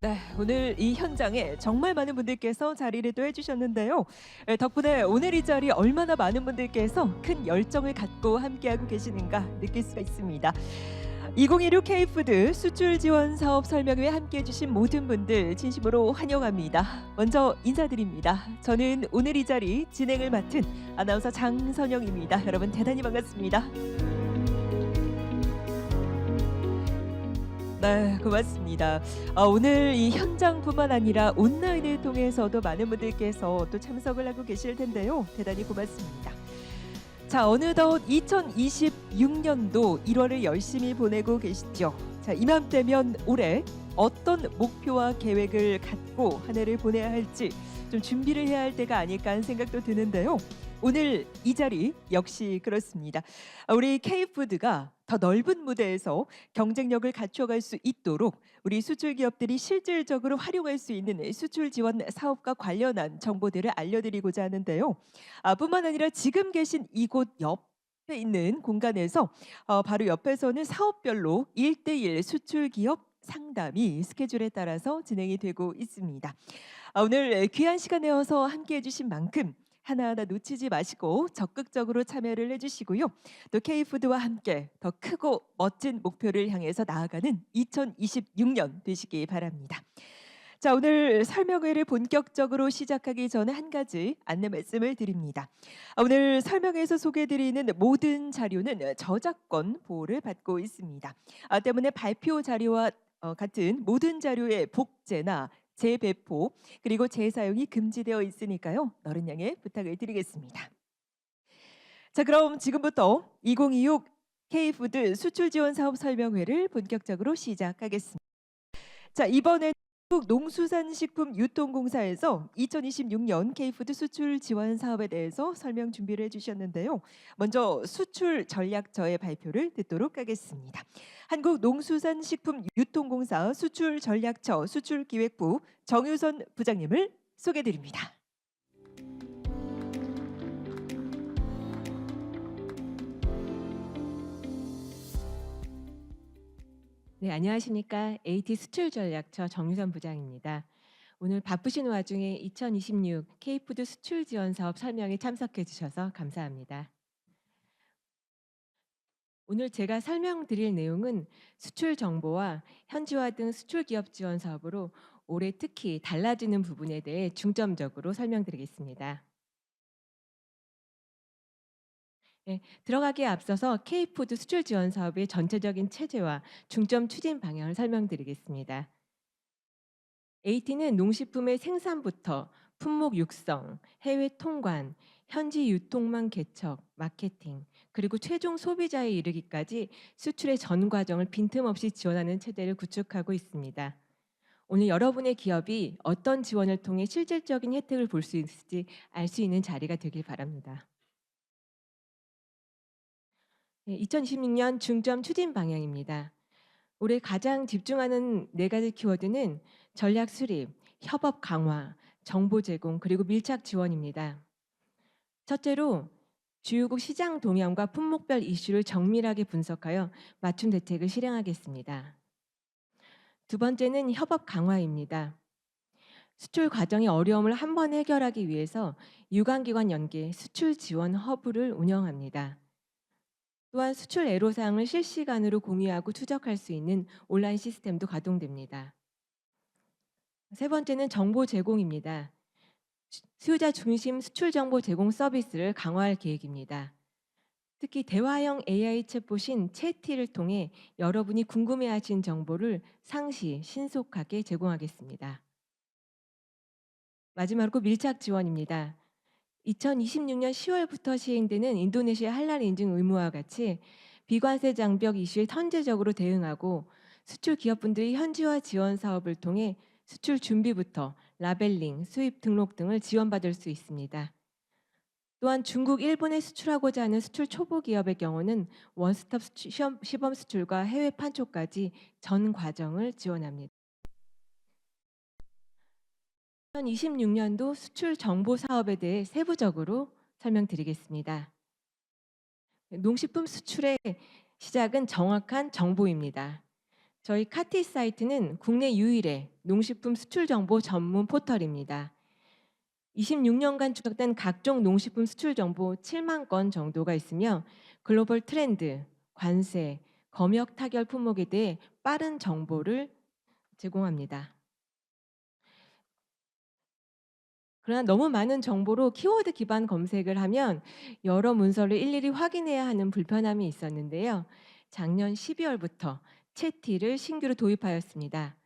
네, 오늘 이 현장에 정말 많은 분들께서 자리를 또 해주셨는데요. 덕분에 오늘 이 자리 얼마나 많은 분들께서 큰 열정을 갖고 함께하고 계시는가 느낄 수가 있습니다. 2016 K푸드 수출 지원 사업 설명회에 함께해 주신 모든 분들 진심으로 환영합니다. 먼저 인사드립니다. 저는 오늘 이 자리 진행을 맡은 아나운서 장선영입니다. 여러분 대단히 반갑습니다. 네, 고맙습니다. 오늘 이 현장뿐만 아니라 온라인을 통해서도 많은 분들께서 또 참석을 하고 계실 텐데요. 대단히 고맙습니다. 자, 어느덧 2026년도 1월을 열심히 보내고 계시죠. 자, 이맘때면 올해 어떤 목표와 계획을 갖고 한 해를 보내야 할지 좀 준비를 해야 할 때가 아닐까 하는 생각도 드는데요. 오늘 이 자리 역시 그렇습니다. 우리 K푸드가 더 넓은 무대에서 경쟁력을 갖춰갈 수 있도록 우리 수출 기업들이 실질적으로 활용할 수 있는 수출 지원 사업과 관련한 정보들을 알려드리고자 하는데요. 뿐만 아니라 지금 계신 이곳 옆에 있는 공간에서 바로 옆에서는 사업별로 1대1 수출 기업 상담이 스케줄에 따라서 진행이 되고 있습니다. 오늘 귀한 시간 내어서 함께해 주신 만큼 하나하나 놓치지 마시고 적극적으로 참여를 해주시고요. 또 K푸드와 함께 더 크고 멋진 목표를 향해서 나아가는 2026년 되시기 바랍니다. 자, 오늘 설명회를 본격적으로 시작하기 전에 한 가지 안내 말씀을 드립니다. 오늘 설명회에서 소개해드리는 모든 자료는 저작권 보호를 받고 있습니다. 때문에 발표 자료와 같은 모든 자료의 복제나 재배포 그리고 재사용이 금지되어 있으니까요. 너른 양해 부탁을 드리겠습니다. 자, 그럼 지금부터 2026 K푸드 수출 지원 사업 설명회를 본격적으로 시작하겠습니다. 자, 이번엔 한국농수산식품유통공사에서 2026년 K푸드 수출 지원 사업에 대해서 설명 준비를 해주셨는데요. 먼저 수출 전략처의 발표를 듣도록 하겠습니다. 한국농수산식품유통공사 수출전략처 수출기획부 정유선 부장님을 소개드립니다. 네, 안녕하십니까. AT 수출전략처 정유선 부장입니다. 오늘 바쁘신 와중에 2026 K푸드 수출 지원 사업 설명에 참석해 주셔서 감사합니다. 오늘 제가 설명드릴 내용은 수출 정보와 현지화 등 수출 기업 지원 사업으로 올해 특히 달라지는 부분에 대해 중점적으로 설명드리겠습니다. 네, 들어가기에 앞서서 K푸드 수출 지원 사업의 전체적인 체제와 중점 추진 방향을 설명드리겠습니다. AT는 농식품의 생산부터 품목 육성, 해외 통관, 현지 유통망 개척, 마케팅, 그리고 최종 소비자에 이르기까지 수출의 전 과정을 빈틈없이 지원하는 체제를 구축하고 있습니다. 오늘 여러분의 기업이 어떤 지원을 통해 실질적인 혜택을 볼 수 있을지 알 수 있는 자리가 되길 바랍니다. 2026년 중점 추진 방향입니다. 올해 가장 집중하는 네 가지 키워드는 전략 수립, 협업 강화, 정보 제공, 그리고 밀착 지원입니다. 첫째로 주요국 시장 동향과 품목별 이슈를 정밀하게 분석하여 맞춤 대책을 실행하겠습니다. 두 번째는 협업 강화입니다. 수출 과정의 어려움을 한 번 해결하기 위해서 유관기관 연계 수출 지원 허브를 운영합니다. 또한 수출 애로사항을 실시간으로 공유하고 추적할 수 있는 온라인 시스템도 가동됩니다. 세 번째는 정보 제공입니다. 수요자 중심 수출 정보 제공 서비스를 강화할 계획입니다. 특히 대화형 AI 챗봇인 채티를 통해 여러분이 궁금해하신 정보를 상시, 신속하게 제공하겠습니다. 마지막으로 밀착 지원입니다. 2026년 10월부터 시행되는 인도네시아 할랄 인증 의무화와 같이 비관세 장벽 이슈에 선제적으로 대응하고 수출 기업분들이 현지화 지원 사업을 통해 수출 준비부터 라벨링, 수입 등록 등을 지원받을 수 있습니다. 또한 중국, 일본에 수출하고자 하는 수출 초보 기업의 경우는 원스톱 시범 수출과 해외 판촉까지 전 과정을 지원합니다. 2026년도 수출 정보 사업에 대해 세부적으로 설명드리겠습니다. 농식품 수출의 시작은 정확한 정보입니다. 저희 카티 사이트는 국내 유일의 농식품 수출 정보 전문 포털입니다. 26년간 추적된 각종 농식품 수출 정보 7만 건 정도가 있으며 글로벌 트렌드, 관세, 검역 타결 품목에 대해 빠른 정보를 제공합니다. 그러나 너무 많은 정보로 키워드 기반 검색을 하면 여러 문서를 일일이 확인해야 하는 불편함이 있었는데요. 작년 12월부터 채티를 신규로 도입하였습니다.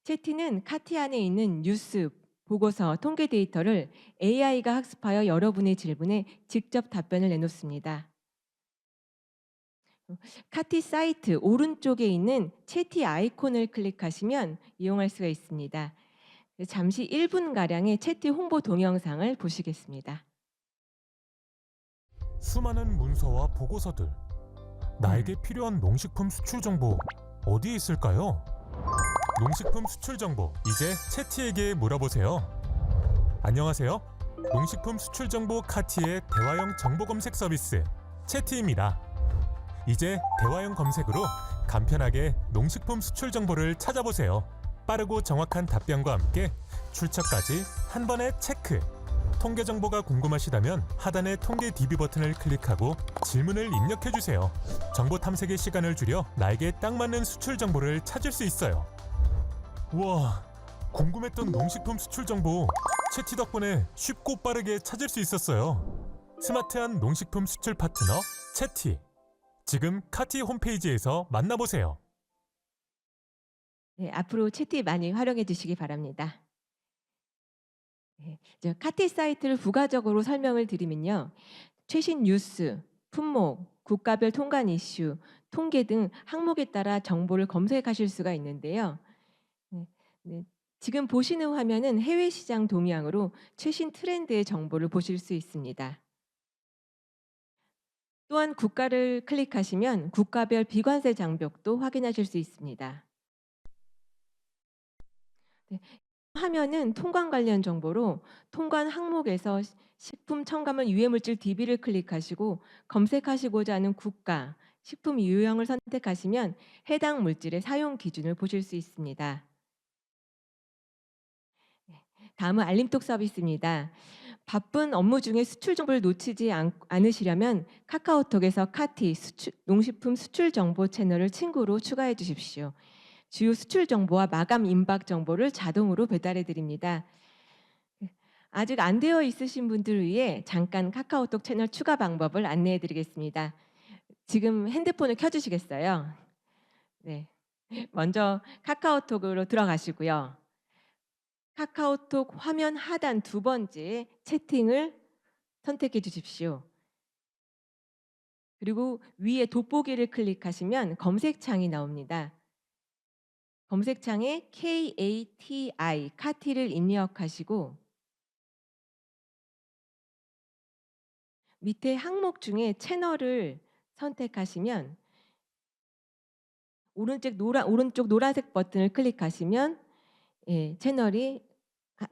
채티는 카티 안에 있는 뉴스, 보고서, 통계 데이터를 AI가 학습하여 여러분의 질문에 직접 답변을 내놓습니다. 카티 사이트 오른쪽에 있는 채티 아이콘을 클릭하시면 이용할 수가 있습니다. 잠시 1분가량의 채티 홍보 동영상을 보시겠습니다. 수많은 문서와 보고서들. 나에게 필요한 농식품 수출 정보 어디에 있을까요? 농식품 수출 정보 이제 채티에게 물어보세요. 안녕하세요. 농식품 수출 정보 카티의 대화형 정보 검색 서비스 채티입니다. 이제 대화형 검색으로 간편하게 농식품 수출 정보를 찾아보세요. 빠르고 정확한 답변과 함께 출처까지 한 번에 체크. 통계 정보가 궁금하시다면 하단의 통계 DB 버튼을 클릭하고 질문을 입력해주세요. 정보 탐색의 시간을 줄여 나에게 딱 맞는 수출 정보를 찾을 수 있어요. 우와, 궁금했던 농식품 수출 정보 채티 덕분에 쉽고 빠르게 찾을 수 있었어요. 스마트한 농식품 수출 파트너 채티. 지금 카티 홈페이지에서 만나보세요. 네, 앞으로 채티 많이 활용해 주시기 바랍니다. 네, 카티 사이트를 부가적으로 설명을 드리면요. 최신 뉴스, 품목, 국가별 통관 이슈, 통계 등 항목에 따라 정보를 검색하실 수가 있는데요. 네, 지금 보시는 화면은 해외 시장 동향으로 최신 트렌드의 정보를 보실 수 있습니다. 또한 국가를 클릭하시면 국가별 비관세 장벽도 확인하실 수 있습니다. 네, 화면은 통관 관련 정보로 통관 항목에서 식품 첨가물 유해물질 DB를 클릭하시고 검색하시고자 하는 국가, 식품 유형을 선택하시면 해당 물질의 사용 기준을 보실 수 있습니다. 다음은 알림톡 서비스입니다. 바쁜 업무 중에 수출 정보를 놓치지 않으시려면 카카오톡에서 카티 농식품 수출 정보 채널을 친구로 추가해 주십시오. 주요 수출 정보와 마감 임박 정보를 자동으로 배달해 드립니다. 아직 안 되어 있으신 분들을 위해 잠깐 카카오톡 채널 추가 방법을 안내해 드리겠습니다. 지금 핸드폰을 켜 주시겠어요? 네. 먼저 카카오톡으로 들어가시고요. 카카오톡 화면 하단 두 번째 채팅을 선택해 주십시오. 그리고 위에 돋보기를 클릭하시면 검색창이 나옵니다. 검색창에 KATI, 카티를 입력하시고 밑에 항목 중에 채널을 선택하시면 오른쪽 노란색 버튼을 클릭하시면 채널이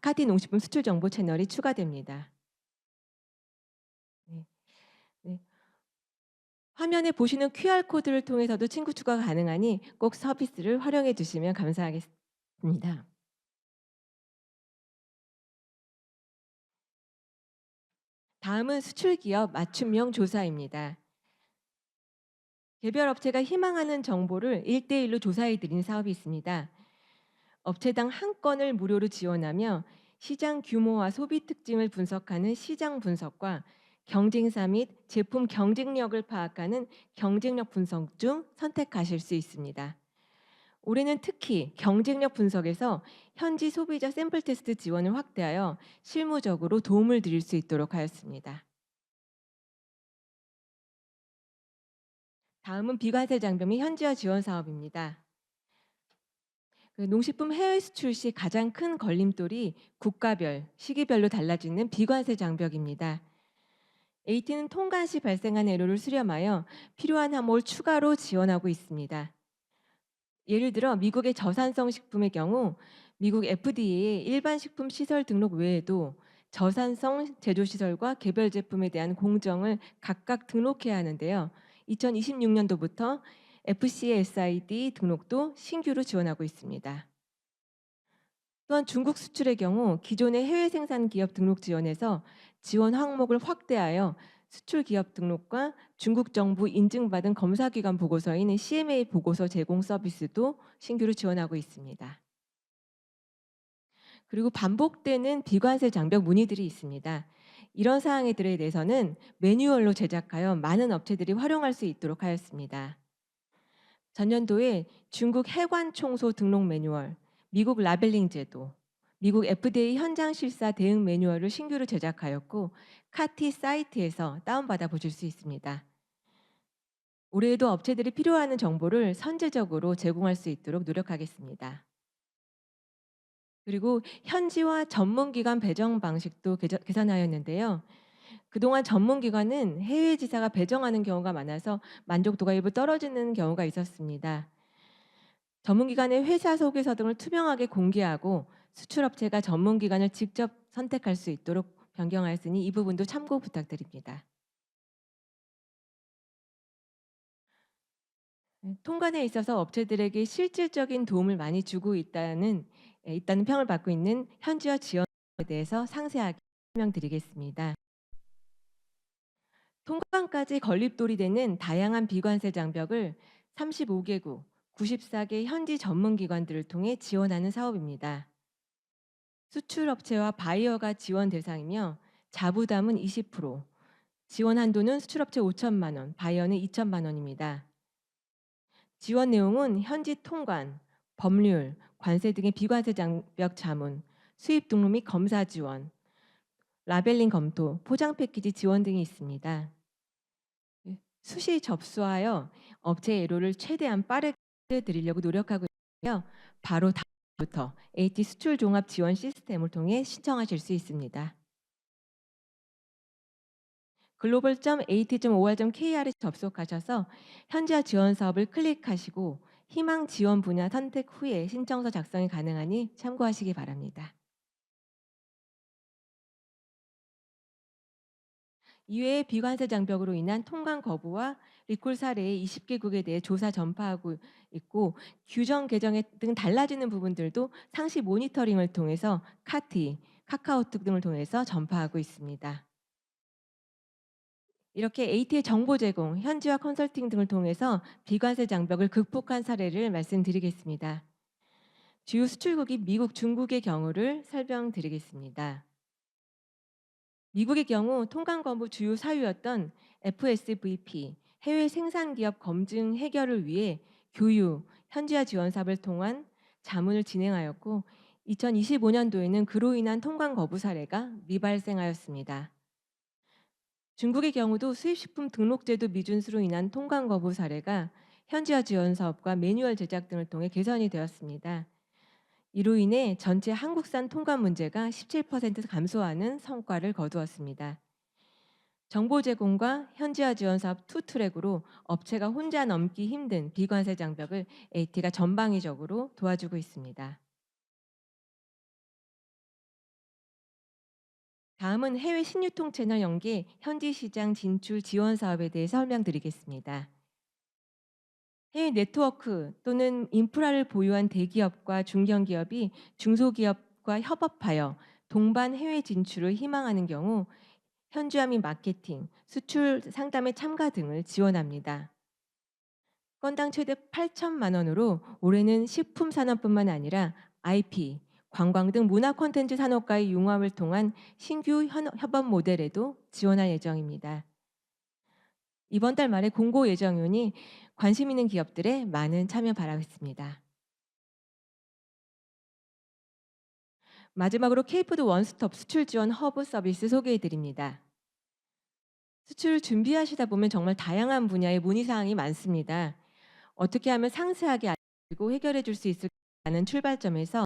카티 농식품 수출 정보 채널이 추가됩니다. 네. 네. 화면에 보시는 QR코드를 통해서도 친구 추가가 가능하니 꼭 서비스를 활용해 주시면 감사하겠습니다. 다음은 수출기업 맞춤형 조사입니다. 개별 업체가 희망하는 정보를 1대1로 조사해 드리는 사업이 있습니다. 업체당 한 건을 무료로 지원하며 시장 규모와 소비 특징을 분석하는 시장 분석과 경쟁사 및 제품 경쟁력을 파악하는 경쟁력 분석 중 선택하실 수 있습니다. 올해는 특히 경쟁력 분석에서 현지 소비자 샘플 테스트 지원을 확대하여 실무적으로 도움을 드릴 수 있도록 하였습니다. 다음은 비관세 장벽 및 현지화 지원 사업입니다. 농식품 해외 수출 시 가장 큰 걸림돌이 국가별, 시기별로 달라지는 비관세 장벽입니다. AT는 통관 시 발생한 애로를 수렴하여 필요한 항목을 추가로 지원하고 있습니다. 예를 들어 미국의 저산성 식품의 경우 미국 FDA의 일반 식품 시설 등록 외에도 저산성 제조시설과 개별 제품에 대한 공정을 각각 등록해야 하는데요. 2026년도부터 FCSID 등록도 신규로 지원하고 있습니다. 또한 중국 수출의 경우 기존의 해외 생산 기업 등록 지원에서 지원 항목을 확대하여 수출 기업 등록과 중국 정부 인증받은 검사기관 보고서인 CMA 보고서 제공 서비스도 신규로 지원하고 있습니다. 그리고 반복되는 비관세 장벽 문의들이 있습니다. 이런 사항들에 대해서는 매뉴얼로 제작하여 많은 업체들이 활용할 수 있도록 하였습니다. 전년도에 중국 해관 총소 등록 매뉴얼, 미국 라벨링 제도, 미국 FDA 현장 실사 대응 매뉴얼을 신규로 제작하였고 카티 사이트에서 다운받아 보실 수 있습니다. 올해에도 업체들이 필요하는 정보를 선제적으로 제공할 수 있도록 노력하겠습니다. 그리고 현지화 전문기관 배정 방식도 개선하였는데요. 그동안 전문기관은 해외 지사가 배정하는 경우가 많아서 만족도가 일부 떨어지는 경우가 있었습니다. 전문기관의 회사 소개서 등을 투명하게 공개하고 수출업체가 전문기관을 직접 선택할 수 있도록 변경하였으니 이 부분도 참고 부탁드립니다. 통관에 있어서 업체들에게 실질적인 도움을 많이 주고 있다는 평을 받고 있는 현지화 지원에 대해서 상세하게 설명드리겠습니다. 통관까지 건립돌이 되는 다양한 비관세 장벽을 35개국, 94개 현지 전문기관들을 통해 지원하는 사업입니다. 수출업체와 바이어가 지원 대상이며 자부담은 20%, 지원 한도는 수출업체 5천만 원, 바이어는 2천만 원입니다. 지원 내용은 현지 통관, 법률, 관세 등의 비관세 장벽 자문, 수입 등록 및 검사 지원, 라벨링 검토, 포장 패키지 지원 등이 있습니다. 수시 접수하여 업체 애로를 최대한 빠르게 드리려고 노력하고 있고요. 바로 다음부터 AT 수출 종합 지원 시스템을 통해 신청하실 수 있습니다. global.at.or.kr에 접속하셔서 현지화 지원 사업을 클릭하시고 희망 지원 분야 선택 후에 신청서 작성이 가능하니 참고하시기 바랍니다. 이외에 비관세 장벽으로 인한 통관 거부와 리콜 사례의 20개국에 대해 조사 전파하고 있고 규정 개정 등 달라지는 부분들도 상시 모니터링을 통해서 카티, 카카오톡 등을 통해서 전파하고 있습니다. 이렇게 AT의 정보 제공, 현지화 컨설팅 등을 통해서 비관세 장벽을 극복한 사례를 말씀드리겠습니다. 주요 수출국이 미국, 중국의 경우를 설명드리겠습니다. 미국의 경우 통관 거부 주요 사유였던 FSVP, 해외 생산기업 검증 해결을 위해 교육, 현지화 지원 사업을 통한 자문을 진행하였고 2025년도에는 그로 인한 통관 거부 사례가 미발생하였습니다. 중국의 경우도 수입식품 등록제도 미준수로 인한 통관 거부 사례가 현지화 지원 사업과 매뉴얼 제작 등을 통해 개선이 되었습니다. 이로 인해 전체 한국산 통관 문제가 17% 감소하는 성과를 거두었습니다. 정보 제공과 현지화 지원 사업 투 트랙으로 업체가 혼자 넘기 힘든 비관세 장벽을 AT가 전방위적으로 도와주고 있습니다. 다음은 해외 신유통 채널 연계 현지 시장 진출 지원 사업에 대해 설명드리겠습니다. 해외 네트워크 또는 인프라를 보유한 대기업과 중견기업이 중소기업과 협업하여 동반 해외 진출을 희망하는 경우 현지화 및 마케팅, 수출 상담의 참가 등을 지원합니다. 건당 최대 8천만 원으로 올해는 식품 산업뿐만 아니라 IP, 관광 등 문화 콘텐츠 산업과의 융합을 통한 신규 협업 모델에도 지원할 예정입니다. 이번 달 말에 공고 예정이니 관심 있는 기업들의 많은 참여 바라겠습니다. 마지막으로 K푸드 원스톱 수출 지원 허브 서비스 소개해 드립니다. 수출 준비하시다 보면 정말 다양한 분야의 문의사항이 많습니다. 어떻게 하면 상세하게 알고 해결해 줄 수 있을까라는 출발점에서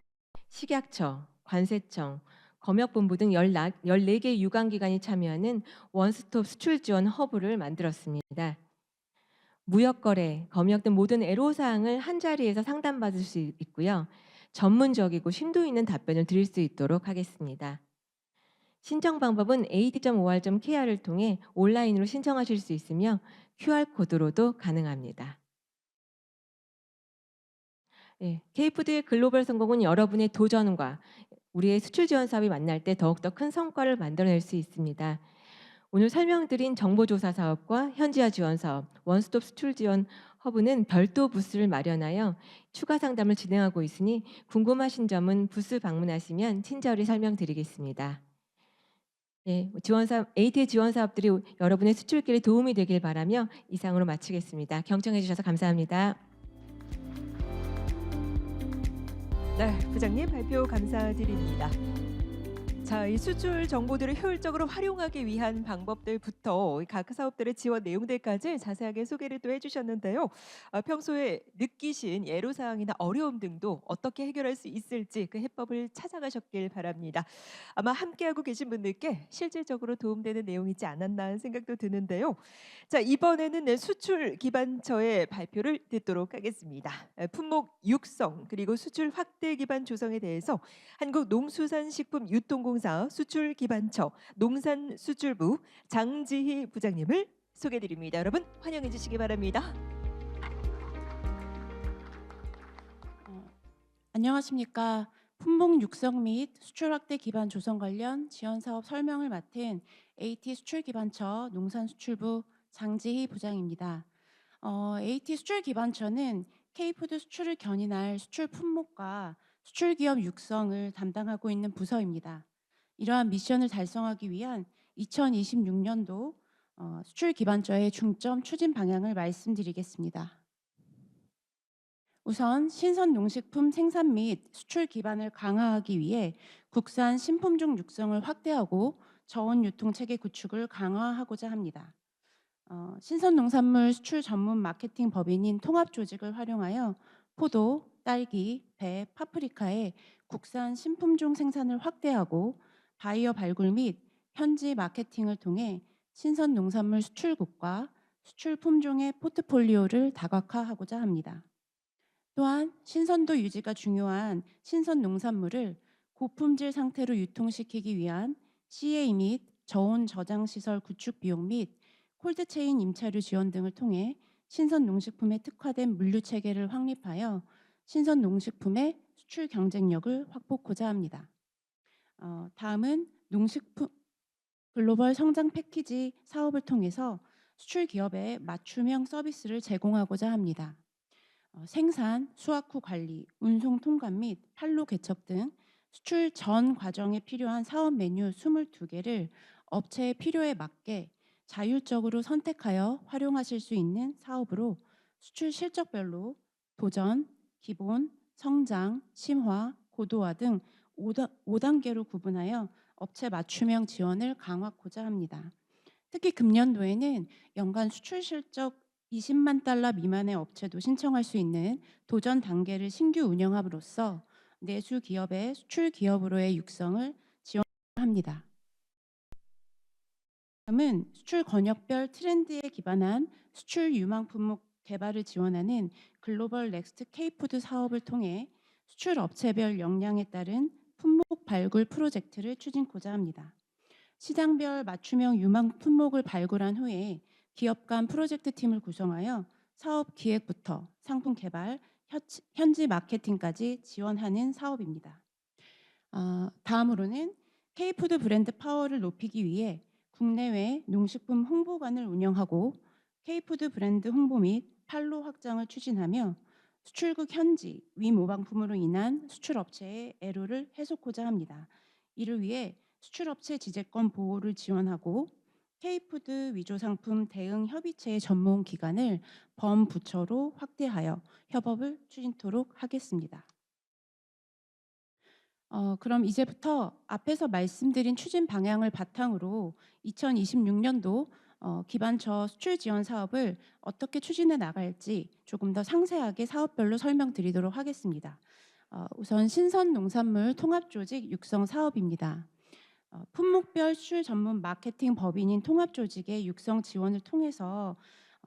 식약처, 관세청, 검역본부 등 14개 유관기관이 참여하는 원스톱 수출 지원 허브를 만들었습니다. 무역거래, 검역 등 모든 애로사항을 한자리에서 상담받을 수 있고요. 전문적이고 심도 있는 답변을 드릴 수 있도록 하겠습니다. 신청 방법은 at.or.kr을 통해 온라인으로 신청하실 수 있으며 QR코드로도 가능합니다. 예, K푸드의 글로벌 성공은 여러분의 도전과 우리의 수출 지원 사업이 만날 때 더욱더 큰 성과를 만들어낼 수 있습니다. 오늘 설명드린 정보조사 사업과 현지화 지원 사업, 원스톱 수출 지원 허브는 별도 부스를 마련하여 추가 상담을 진행하고 있으니 궁금하신 점은 부스 방문하시면 친절히 설명드리겠습니다. 예, AT 지원 사업들이 여러분의 수출길에 도움이 되길 바라며 이상으로 마치겠습니다. 경청해 주셔서 감사합니다. 네, 부장님 발표 감사드립니다. 자, 이 수출 정보들을 효율적으로 활용하기 위한 방법들부터 각 사업들의 지원 내용들까지 자세하게 소개를 또 해주셨는데요. 평소에 느끼신 애로사항이나 어려움 등도 어떻게 해결할 수 있을지 그 해법을 찾아가셨길 바랍니다. 아마 함께하고 계신 분들께 실질적으로 도움되는 내용이지 않았나 하는 생각도 드는데요. 자, 이번에는 수출 기반처의 발표를 듣도록 하겠습니다. 품목 육성 그리고 수출 확대 기반 조성에 대해서 한국농수산식품유통공사 수출기반처 농산수출부 장지희 부장님을 소개드립니다. 여러분 환영해 주시기 바랍니다. 안녕하십니까. 품목 육성 및 수출 확대 기반 조성 관련 지원 사업 설명을 맡은 AT 수출기반처 농산수출부 장지희 부장입니다. AT 수출기반처는 K푸드 수출을 견인할 수출 품목과 수출 기업 육성을 담당하고 있는 부서입니다. 이러한 미션을 달성하기 위한 2026년도 수출기반처의 중점 추진 방향을 말씀드리겠습니다. 우선 신선 농식품 생산 및 수출 기반을 강화하기 위해 국산 신품종 육성을 확대하고 저온 유통 체계 구축을 강화하고자 합니다. 신선 농산물 수출 전문 마케팅 법인인 통합조직을 활용하여 포도, 딸기, 배, 파프리카의 국산 신품종 생산을 확대하고 바이어 발굴 및 현지 마케팅을 통해 신선 농산물 수출국과 수출 품종의 포트폴리오를 다각화하고자 합니다. 또한 신선도 유지가 중요한 신선 농산물을 고품질 상태로 유통시키기 위한 CA 및 저온 저장 시설 구축 비용 및 콜드체인 임차료 지원 등을 통해 신선 농식품에 특화된 물류 체계를 확립하여 신선 농식품의 수출 경쟁력을 확보하고자 합니다. 다음은 농식품 글로벌 성장 패키지 사업을 통해서 수출 기업에 맞춤형 서비스를 제공하고자 합니다. 생산, 수확 후 관리, 운송 통관 및 판로 개척 등 수출 전 과정에 필요한 사업 메뉴 22개를 업체의 필요에 맞게 자율적으로 선택하여 활용하실 수 있는 사업으로 수출 실적별로 도전, 기본, 성장, 심화, 고도화 등 5단계로 구분하여 업체 맞춤형 지원을 강화하고자 합니다. 특히 금년도에는 연간 수출 실적 20만 달러 미만의 업체도 신청할 수 있는 도전 단계를 신규 운영함으로써 내수 기업의 수출 기업으로의 육성을 지원합니다. 다음은 수출 권역별 트렌드에 기반한 수출 유망 품목 개발을 지원하는 글로벌 넥스트 K푸드 사업을 통해 수출 업체별 역량에 따른 품목 발굴 프로젝트를 추진하고자 합니다. 시장별 맞춤형 유망 품목을 발굴한 후에 기업 간 프로젝트 팀을 구성하여 사업 기획부터 상품 개발, 현지 마케팅까지 지원하는 사업입니다. 다음으로는 K푸드 브랜드 파워를 높이기 위해 국내외 농식품 홍보관을 운영하고 K푸드 브랜드 홍보 및 판로 확장을 추진하며 수출국 현지 위모방품으로 인한 수출업체의 애로를 해소하고자 합니다. 이를 위해 수출업체 지재권 보호를 지원하고 K푸드 위조 상품 대응 협의체의 전문 기관을 범부처로 확대하여 협업을 추진토록 하겠습니다. 그럼 이제부터 앞에서 말씀드린 추진 방향을 바탕으로 2026년도 기반처 수출 지원 사업을 어떻게 추진해 나갈지 조금 더 상세하게 사업별로 설명드리도록 하겠습니다. 우선 신선 농산물 통합조직 육성 사업입니다. 품목별 수출 전문 마케팅 법인인 통합조직의 육성 지원을 통해서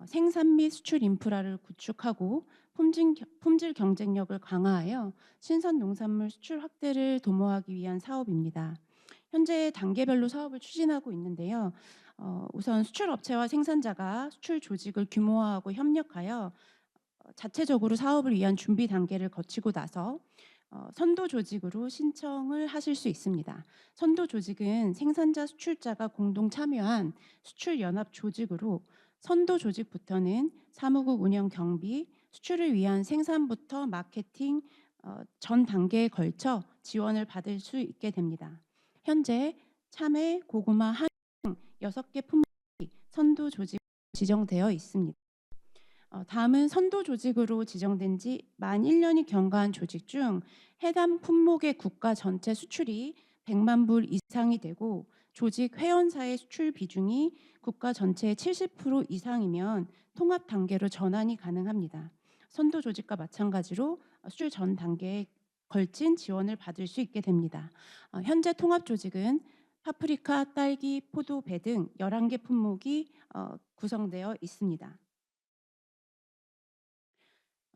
생산 및 수출 인프라를 구축하고 품질 경쟁력을 강화하여 신선 농산물 수출 확대를 도모하기 위한 사업입니다. 현재 단계별로 사업을 추진하고 있는데요. 우선 수출 업체와 생산자가 수출 조직을 규모화하고 협력하여 자체적으로 사업을 위한 준비 단계를 거치고 나서 선도 조직으로 신청을 하실 수 있습니다. 선도 조직은 생산자, 수출자가 공동 참여한 수출 연합 조직으로 선도 조직부터는 사무국 운영 경비, 수출을 위한 생산부터 마케팅 전 단계에 걸쳐 지원을 받을 수 있게 됩니다. 현재 참외, 고구마, 한우 등 6개 품목이 선도 조직 지정되어 있습니다. 다음은 선도 조직으로 지정된 지 만 1년이 경과한 조직 중 해당 품목의 국가 전체 수출이 100만 불 이상이 되고 조직 회원사의 수출 비중이 국가 전체의 70% 이상이면 통합 단계로 전환이 가능합니다. 선도 조직과 마찬가지로 수출 전 단계에 걸친 지원을 받을 수 있게 됩니다. 현재 통합 조직은 파프리카, 딸기, 포도, 배 등 11개 품목이 구성되어 있습니다.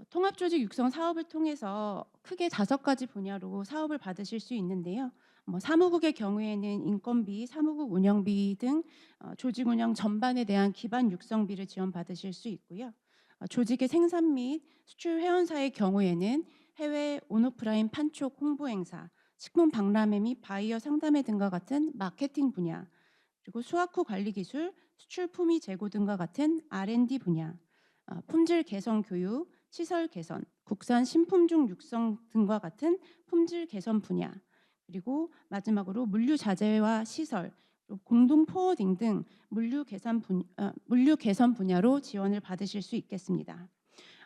통합조직 육성 사업을 통해서 크게 5가지 분야로 사업을 받으실 수 있는데요. 사무국의 경우에는 인건비, 사무국 운영비 등 조직 운영 전반에 대한 기반 육성비를 지원받으실 수 있고요. 조직의 생산 및 수출 회원사의 경우에는 해외 온오프라인 판촉 홍보 행사, 식품 박람회 및 바이어 상담회 등과 같은 마케팅 분야, 그리고 수확 후 관리 기술, 수출 품위 제고 등과 같은 R&D 분야, 품질 개선 교육, 시설 개선, 국산 신품종 육성 등과 같은 품질 개선 분야, 그리고 마지막으로 물류 자재와 시설, 공동 포워딩 등 물류 개선 분야로 지원을 받으실 수 있겠습니다.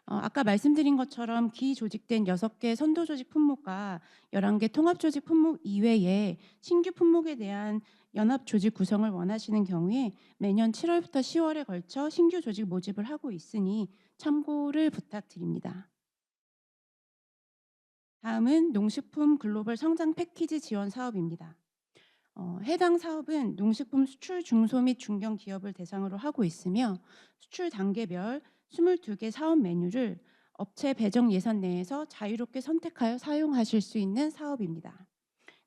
아까 말씀드린 것처럼 기조직된 6개 선도조직 품목과 11개 통합조직 품목 이외에 신규 품목에 대한 연합조직 구성을 원하시는 경우에 매년 7월부터 10월에 걸쳐 신규 조직 모집을 하고 있으니 참고를 부탁드립니다. 다음은 농식품 글로벌 성장 패키지 지원 사업입니다. 해당 사업은 농식품 수출 중소 및 중견 기업을 대상으로 하고 있으며 수출 단계별 22개 사업 메뉴를 업체 배정 예산 내에서 자유롭게 선택하여 사용하실 수 있는 사업입니다.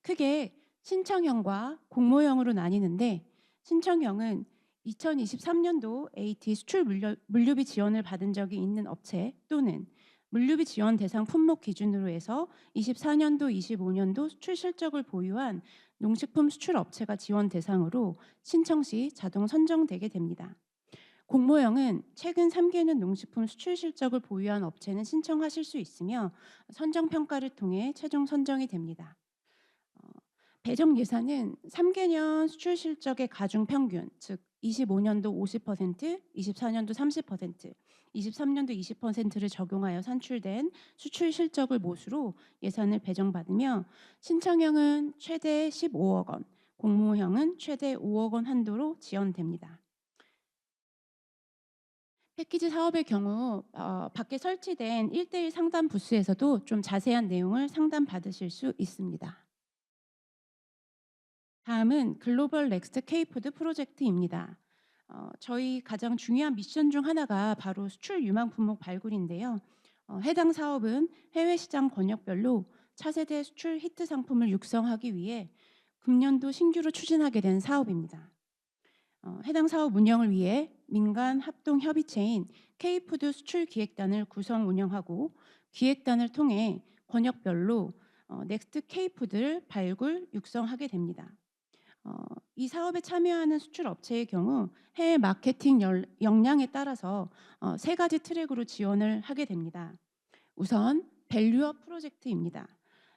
크게 신청형과 공모형으로 나뉘는데 신청형은 2023년도 AT 수출 물류비 지원을 받은 적이 있는 업체 또는 물류비 지원 대상 품목 기준으로 해서 24년도, 25년도 수출 실적을 보유한 농식품 수출 업체가 지원 대상으로 신청 시 자동 선정되게 됩니다. 공모형은 최근 3개년 농식품 수출 실적을 보유한 업체는 신청하실 수 있으며 선정 평가를 통해 최종 선정이 됩니다. 배정 예산은 3개년 수출 실적의 가중 평균, 즉 25년도 50%, 24년도 30%, 23년도 20%를 적용하여 산출된 수출 실적을 모수로 예산을 배정받으며 신청형은 최대 15억 원, 공모형은 최대 5억 원 한도로 지원됩니다. 패키지 사업의 경우 밖에 설치된 1:1 상담 부스에서도 좀 자세한 내용을 상담받으실 수 있습니다. 다음은 글로벌 넥스트 K푸드 프로젝트입니다. 저희 가장 중요한 미션 중 하나가 바로 수출 유망 품목 발굴인데요. 해당 사업은 해외 시장 권역별로 차세대 수출 히트 상품을 육성하기 위해 금년도 신규로 추진하게 된 사업입니다. 해당 사업 운영을 위해 민간 합동 협의체인 K푸드 수출 기획단을 구성 운영하고 기획단을 통해 권역별로 넥스트 K푸드를 발굴 육성하게 됩니다. 이 사업에 참여하는 수출 업체의 경우 해외 마케팅 역량에 따라서 3가지 트랙으로 지원을 하게 됩니다. 우선 밸류업 프로젝트입니다.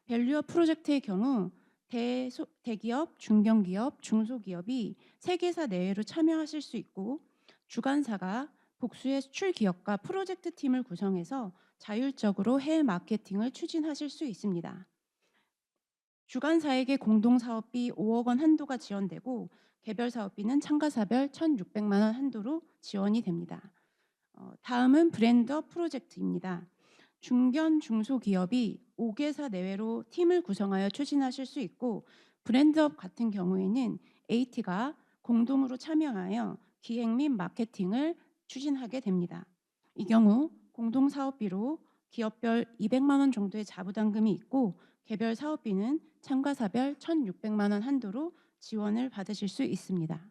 밸류업 프로젝트의 경우 대기업, 중견기업, 중소기업이 세계사 내외로 참여하실 수 있고 주관사가 복수의 수출 기업과 프로젝트 팀을 구성해서 자율적으로 해외 마케팅을 추진하실 수 있습니다. 주관사에게 공동사업비 5억 원 한도가 지원되고 개별 사업비는 참가사별 1,600만 원 한도로 지원이 됩니다. 다음은 브랜드업 프로젝트입니다. 중견 중소기업이 5개사 내외로 팀을 구성하여 추진하실 수 있고 브랜드업 같은 경우에는 AT가 공동으로 참여하여 기획 및 마케팅을 추진하게 됩니다. 이 경우 공동사업비로 기업별 200만 원 정도의 자부담금이 있고 개별 사업비는 참가사별 1,600만 원 한도로 지원을 받으실 수 있습니다.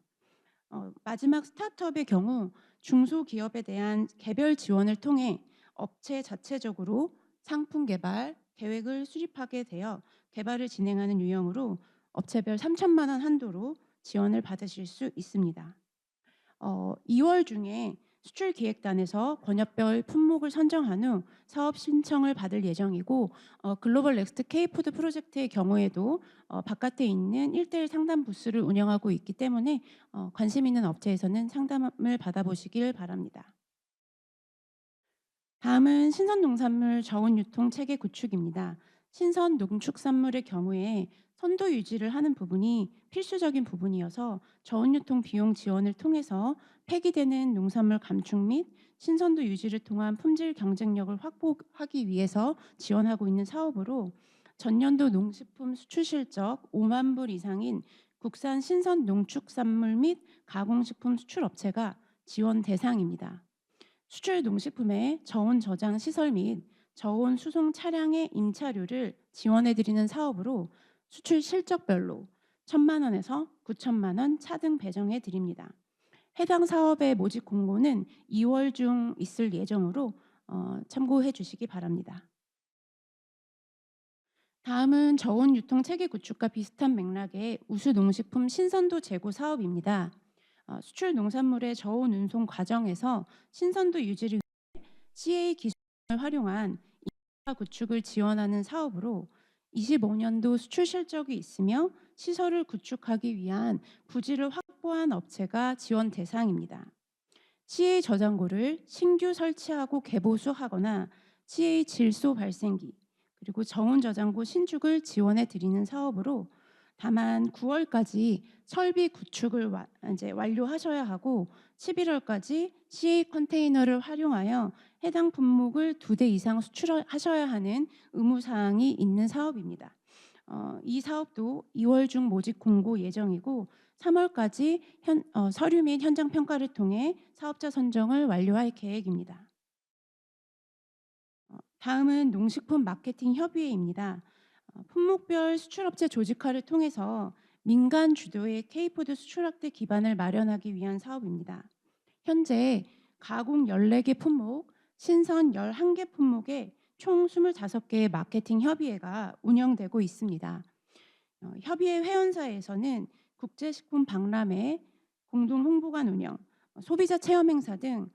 마지막 스타트업의 경우 중소기업에 대한 개별 지원을 통해 업체 자체적으로 상품 개발 계획을 수립하게 되어 개발을 진행하는 유형으로 업체별 3천만 원 한도로 지원을 받으실 수 있습니다. 2월 중에 수출기획단에서 권역별 품목을 선정한 후 사업 신청을 받을 예정이고 글로벌 넥스트 K푸드 프로젝트의 경우에도 바깥에 있는 1:1 상담 부스를 운영하고 있기 때문에 관심 있는 업체에서는 상담을 받아보시길 바랍니다. 다음은 신선 농산물 저온 유통 체계 구축입니다. 신선 농축산물의 경우에 선도 유지를 하는 부분이 필수적인 부분이어서 저온 유통 비용 지원을 통해서 폐기되는 농산물 감축 및 신선도 유지를 통한 품질 경쟁력을 확보하기 위해서 지원하고 있는 사업으로 전년도 농식품 수출 실적 5만 불 이상인 국산 신선 농축산물 및 가공식품 수출 업체가 지원 대상입니다. 수출 농식품의 저온 저장 시설 및 저온 수송 차량의 임차료를 지원해 드리는 사업으로 수출 실적별로 1,000만 원에서 9천만 원 차등 배정해 드립니다. 해당 사업의 모집 공고는 2월 중 있을 예정으로 참고해 주시기 바랍니다. 다음은 저온 유통 체계 구축과 비슷한 맥락의 우수 농식품 신선도 제고 사업입니다. 수출 농산물의 저온 운송 과정에서 신선도 유지를 위해 CA 기술을 활용한 인프라 구축을 지원하는 사업으로 25년도 수출 실적이 있으며 시설을 구축하기 위한 부지를 확보한 업체가 지원 대상입니다. CA 저장고를 신규 설치하고 개보수하거나 CA 질소 발생기 그리고 저온 저장고 신축을 지원해 드리는 사업으로 다만 9월까지 설비 구축을 완료하셔야 하고 11월까지 CA 컨테이너를 활용하여 해당 품목을 2대 이상 수출하셔야 하는 의무 사항이 있는 사업입니다. 이 사업도 2월 중 모집 공고 예정이고 3월까지 서류 및 현장 평가를 통해 사업자 선정을 완료할 계획입니다. 다음은 농식품 마케팅 협의회입니다. 품목별 수출업체 조직화를 통해서 민간 주도의 K푸드 수출 확대 기반을 마련하기 위한 사업입니다. 현재 가공 14개 품목, 신선 11개 품목의 총 25개의 마케팅 협의회가 운영되고 있습니다. 협의회 회원사에서는 국제식품 박람회, 공동 홍보관 운영, 소비자 체험 행사 등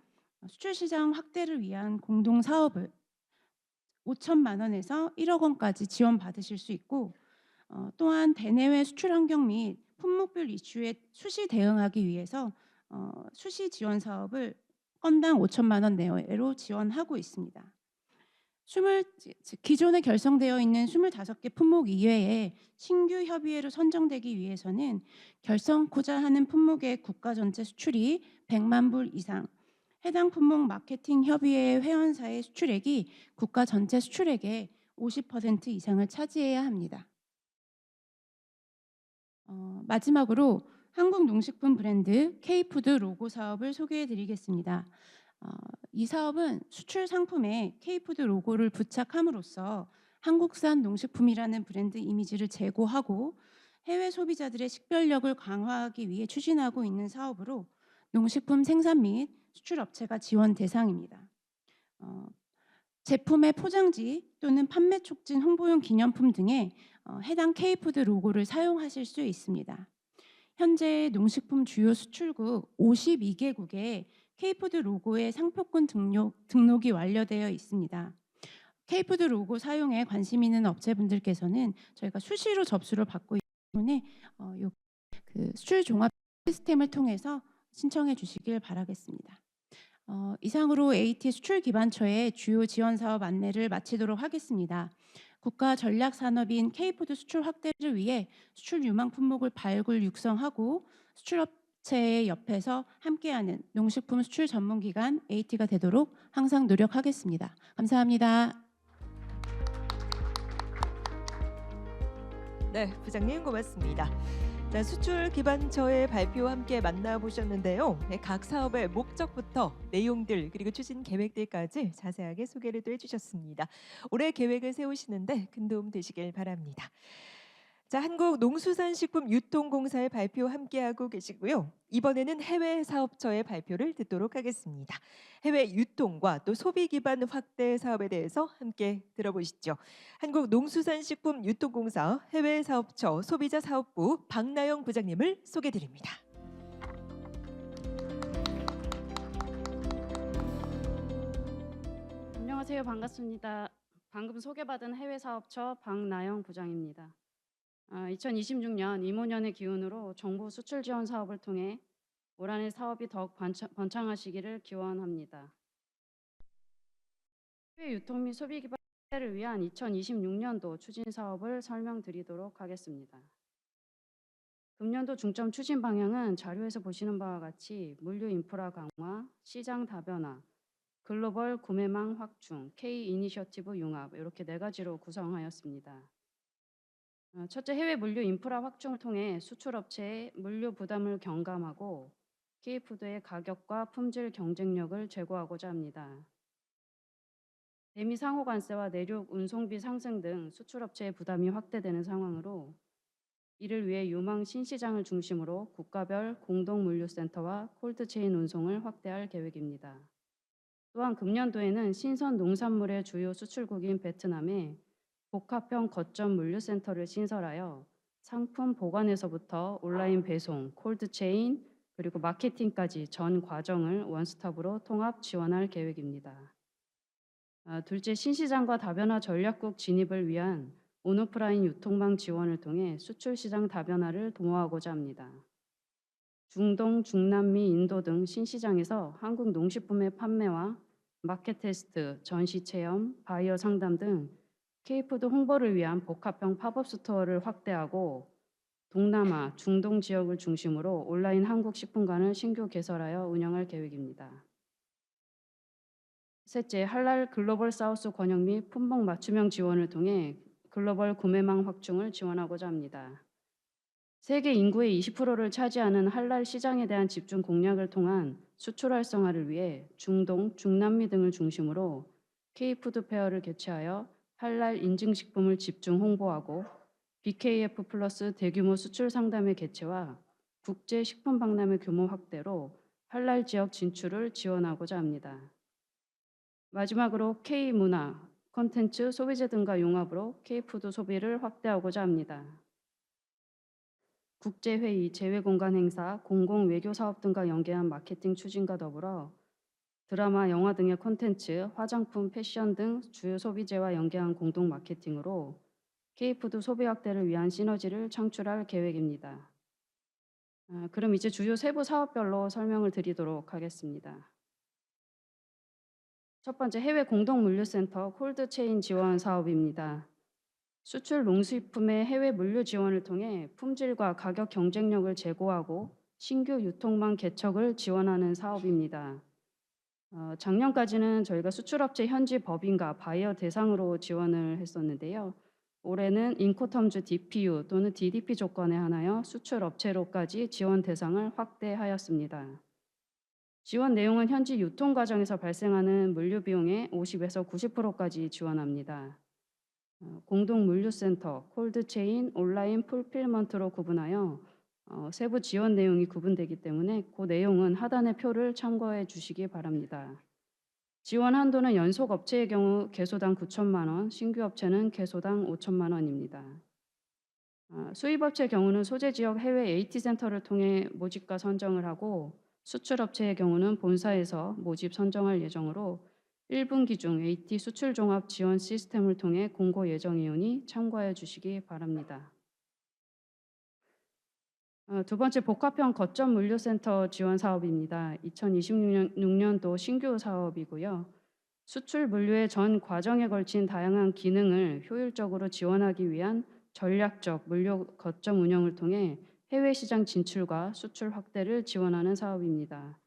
수출 시장 확대를 위한 공동 사업을 5천만 원에서 1억 원까지 지원받으실 수 있고 또한 대내외 수출 환경 및 품목별 이슈에 수시 대응하기 위해서 수시 지원 사업을 건당 5천만 원 내외로 지원하고 있습니다. 기존에 결성되어 있는 25개 품목 이외에 신규 협의회로 선정되기 위해서는 결성코자 하는 품목의 국가 전체 수출이 100만 불 이상, 해당 품목 마케팅 협의회 회원사의 수출액이 국가 전체 수출액의 50% 이상을 차지해야 합니다. 마지막으로 한국 농식품 브랜드 K푸드 로고 사업을 소개해 드리겠습니다. 이 사업은 수출 상품에 K푸드 로고를 부착함으로써 한국산 농식품이라는 브랜드 이미지를 제고하고 해외 소비자들의 식별력을 강화하기 위해 추진하고 있는 사업으로 농식품 생산 및 수출 업체가 지원 대상입니다. 제품의 포장지 또는 판매 촉진 홍보용 기념품 등에 해당 K푸드 로고를 사용하실 수 있습니다. 현재 농식품 주요 수출국 52개국에 K푸드 로고의 상표권 등록이 완료되어 있습니다. K푸드 로고 사용에 관심 있는 업체분들께서는 저희가 수시로 접수를 받고 있기 때문에 수출 종합 시스템을 통해서 신청해 주시길 바라겠습니다. 이상으로 AT 수출 기반처의 주요 지원 사업 안내를 마치도록 하겠습니다. 국가 전략 산업인 K푸드 수출 확대를 위해 수출 유망 품목을 발굴 육성하고 수출업체의 옆에서 함께하는 농식품 수출 전문기관 AT가 되도록 항상 노력하겠습니다. 감사합니다. 네, 부장님 고맙습니다. 자, 수출 기반처의 발표와 함께 만나보셨는데요. 네, 각 사업의 목적부터 내용들 그리고 추진 계획들까지 자세하게 소개를 또 해주셨습니다. 올해 계획을 세우시는데 큰 도움 되시길 바랍니다. 자, 한국농수산식품유통공사의 발표 함께하고 계시고요. 이번에는 해외 사업처의 발표를 듣도록 하겠습니다. 해외 유통과 또 소비 기반 확대 사업에 대해서 함께 들어보시죠. 한국농수산식품유통공사 해외 사업처 소비자 사업부 박나영 부장님을 소개드립니다. 안녕하세요. 반갑습니다. 방금 소개받은 해외 사업처 박나영 부장입니다. 2026년 이모년의 기운으로 정부 수출 지원 사업을 통해 올 한해 사업이 더욱 번창하시기를 기원합니다. 해외 유통 및 소비 기반 확대를 위한 2026년도 추진 사업을 설명드리도록 하겠습니다. 금년도 중점 추진 방향은 자료에서 보시는 바와 같이 물류 인프라 강화, 시장 다변화, 글로벌 구매망 확충, K 이니셔티브 융합 이렇게 네 가지로 구성하였습니다. 첫째, 해외 물류 인프라 확충을 통해 수출업체의 물류 부담을 경감하고 K푸드의 가격과 품질 경쟁력을 제고하고자 합니다. 대미 상호 관세와 내륙 운송비 상승 등 수출업체의 부담이 확대되는 상황으로 이를 위해 유망 신시장을 중심으로 국가별 공동 물류센터와 콜드체인 운송을 확대할 계획입니다. 또한 금년도에는 신선 농산물의 주요 수출국인 베트남에 복합형 거점 물류센터를 신설하여 상품 보관에서부터 온라인 배송, 콜드체인, 그리고 마케팅까지 전 과정을 원스톱으로 통합 지원할 계획입니다. 둘째, 신시장과 다변화 전략국 진입을 위한 온오프라인 유통망 지원을 통해 수출시장 다변화를 도모하고자 합니다. 중동, 중남미, 인도 등 신시장에서 한국 농식품의 판매와 마켓 테스트, 전시 체험, 바이어 상담 등 K푸드 홍보를 위한 복합형 팝업 스토어를 확대하고 동남아, 중동 지역을 중심으로 온라인 한국 식품관을 신규 개설하여 운영할 계획입니다. 셋째, 할랄 글로벌 사우스 권역 및 품목 맞춤형 지원을 통해 글로벌 구매망 확충을 지원하고자 합니다. 세계 인구의 20%를 차지하는 할랄 시장에 대한 집중 공략을 통한 수출 활성화를 위해 중동, 중남미 등을 중심으로 K푸드 페어를 개최하여 할랄 인증식품을 집중 홍보하고 BKF 플러스 대규모 수출 상담회 개최와 국제 식품 박람회 규모 확대로 할랄 지역 진출을 지원하고자 합니다. 마지막으로 K문화, 콘텐츠, 소비재 등과 융합으로 K푸드 소비를 확대하고자 합니다. 국제회의, 재외공간 행사, 공공외교사업 등과 연계한 마케팅 추진과 더불어 드라마, 영화 등의 콘텐츠, 화장품, 패션 등 주요 소비재와 연계한 공동 마케팅으로 K푸드 소비 확대를 위한 시너지를 창출할 계획입니다. 그럼 이제 주요 세부 사업별로 설명을 드리도록 하겠습니다. 첫 번째, 해외 공동 물류센터 콜드체인 지원 사업입니다. 수출 농수식품의 해외 물류 지원을 통해 품질과 가격 경쟁력을 제고하고 신규 유통망 개척을 지원하는 사업입니다. 작년까지는 저희가 수출업체 현지 법인과 바이어 대상으로 지원을 했었는데요. 올해는 인코텀즈 DPU 또는 DDP 조건에 한하여 수출업체로까지 지원 대상을 확대하였습니다. 지원 내용은 현지 유통 과정에서 발생하는 물류 비용의 50에서 90%까지 지원합니다. 공동 물류센터, 콜드체인, 온라인 풀필먼트로 구분하여 세부 지원 내용이 구분되기 때문에 그 내용은 하단의 표를 참고해 주시기 바랍니다. 지원 한도는 연속 업체의 경우 개소당 9천만 원, 신규 업체는 개소당 5천만 원입니다. 수입업체의 경우는 소재 지역 해외 AT센터를 통해 모집과 선정을 하고 수출업체의 경우는 본사에서 모집 선정할 예정으로 1분기 중 AT 수출 종합 지원 시스템을 통해 공고 예정이오니 참고해 주시기 바랍니다. 두 번째, 복합형 거점 물류센터 지원 사업입니다. 2026년도 신규 사업이고요. 수출 물류의 전 과정에 걸친 다양한 기능을 효율적으로 지원하기 위한 전략적 물류 거점 운영을 통해 해외 시장 진출과 수출 확대를 지원하는 사업입니다.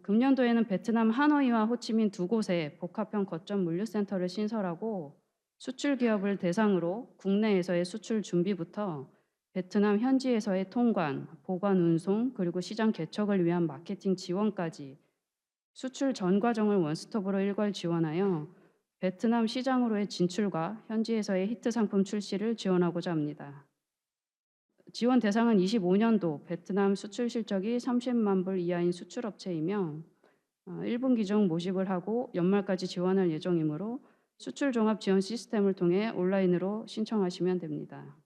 금년도에는 베트남 하노이와 호치민 두 곳에 복합형 거점 물류센터를 신설하고 수출 기업을 대상으로 국내에서의 수출 준비부터 베트남 현지에서의 통관, 보관 운송, 그리고 시장 개척을 위한 마케팅 지원까지 수출 전 과정을 원스톱으로 일괄 지원하여 베트남 시장으로의 진출과 현지에서의 히트 상품 출시를 지원하고자 합니다. 지원 대상은 25년도 베트남 수출 실적이 30만 불 이하인 수출업체이며 1분기 중 모집을 하고 연말까지 지원할 예정이므로 수출 종합 지원 시스템을 통해 온라인으로 신청하시면 됩니다.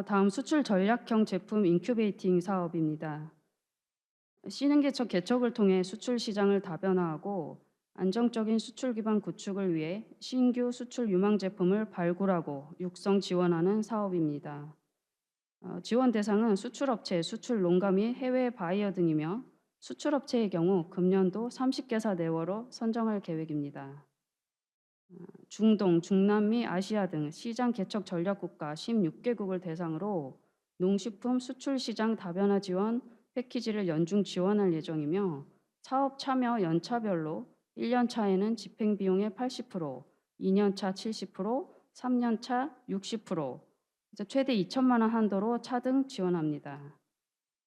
다음 수출 전략형 제품 인큐베이팅 사업입니다. 신흥 개척을 통해 수출 시장을 다변화하고 안정적인 수출 기반 구축을 위해 신규 수출 유망 제품을 발굴하고 육성 지원하는 사업입니다. 지원 대상은 수출업체, 수출 농가 및 해외 바이어 등이며 수출업체의 경우 금년도 30개사 내외로 선정할 계획입니다. 중동, 중남미, 아시아 등 시장 개척 전략 국가 16개국을 대상으로 농식품 수출 시장 다변화 지원 패키지를 연중 지원할 예정이며 사업 참여 연차별로 1년 차에는 집행 비용의 80%, 2년 차 70%, 3년 차 60%, 최대 2천만 원 한도로 차등 지원합니다.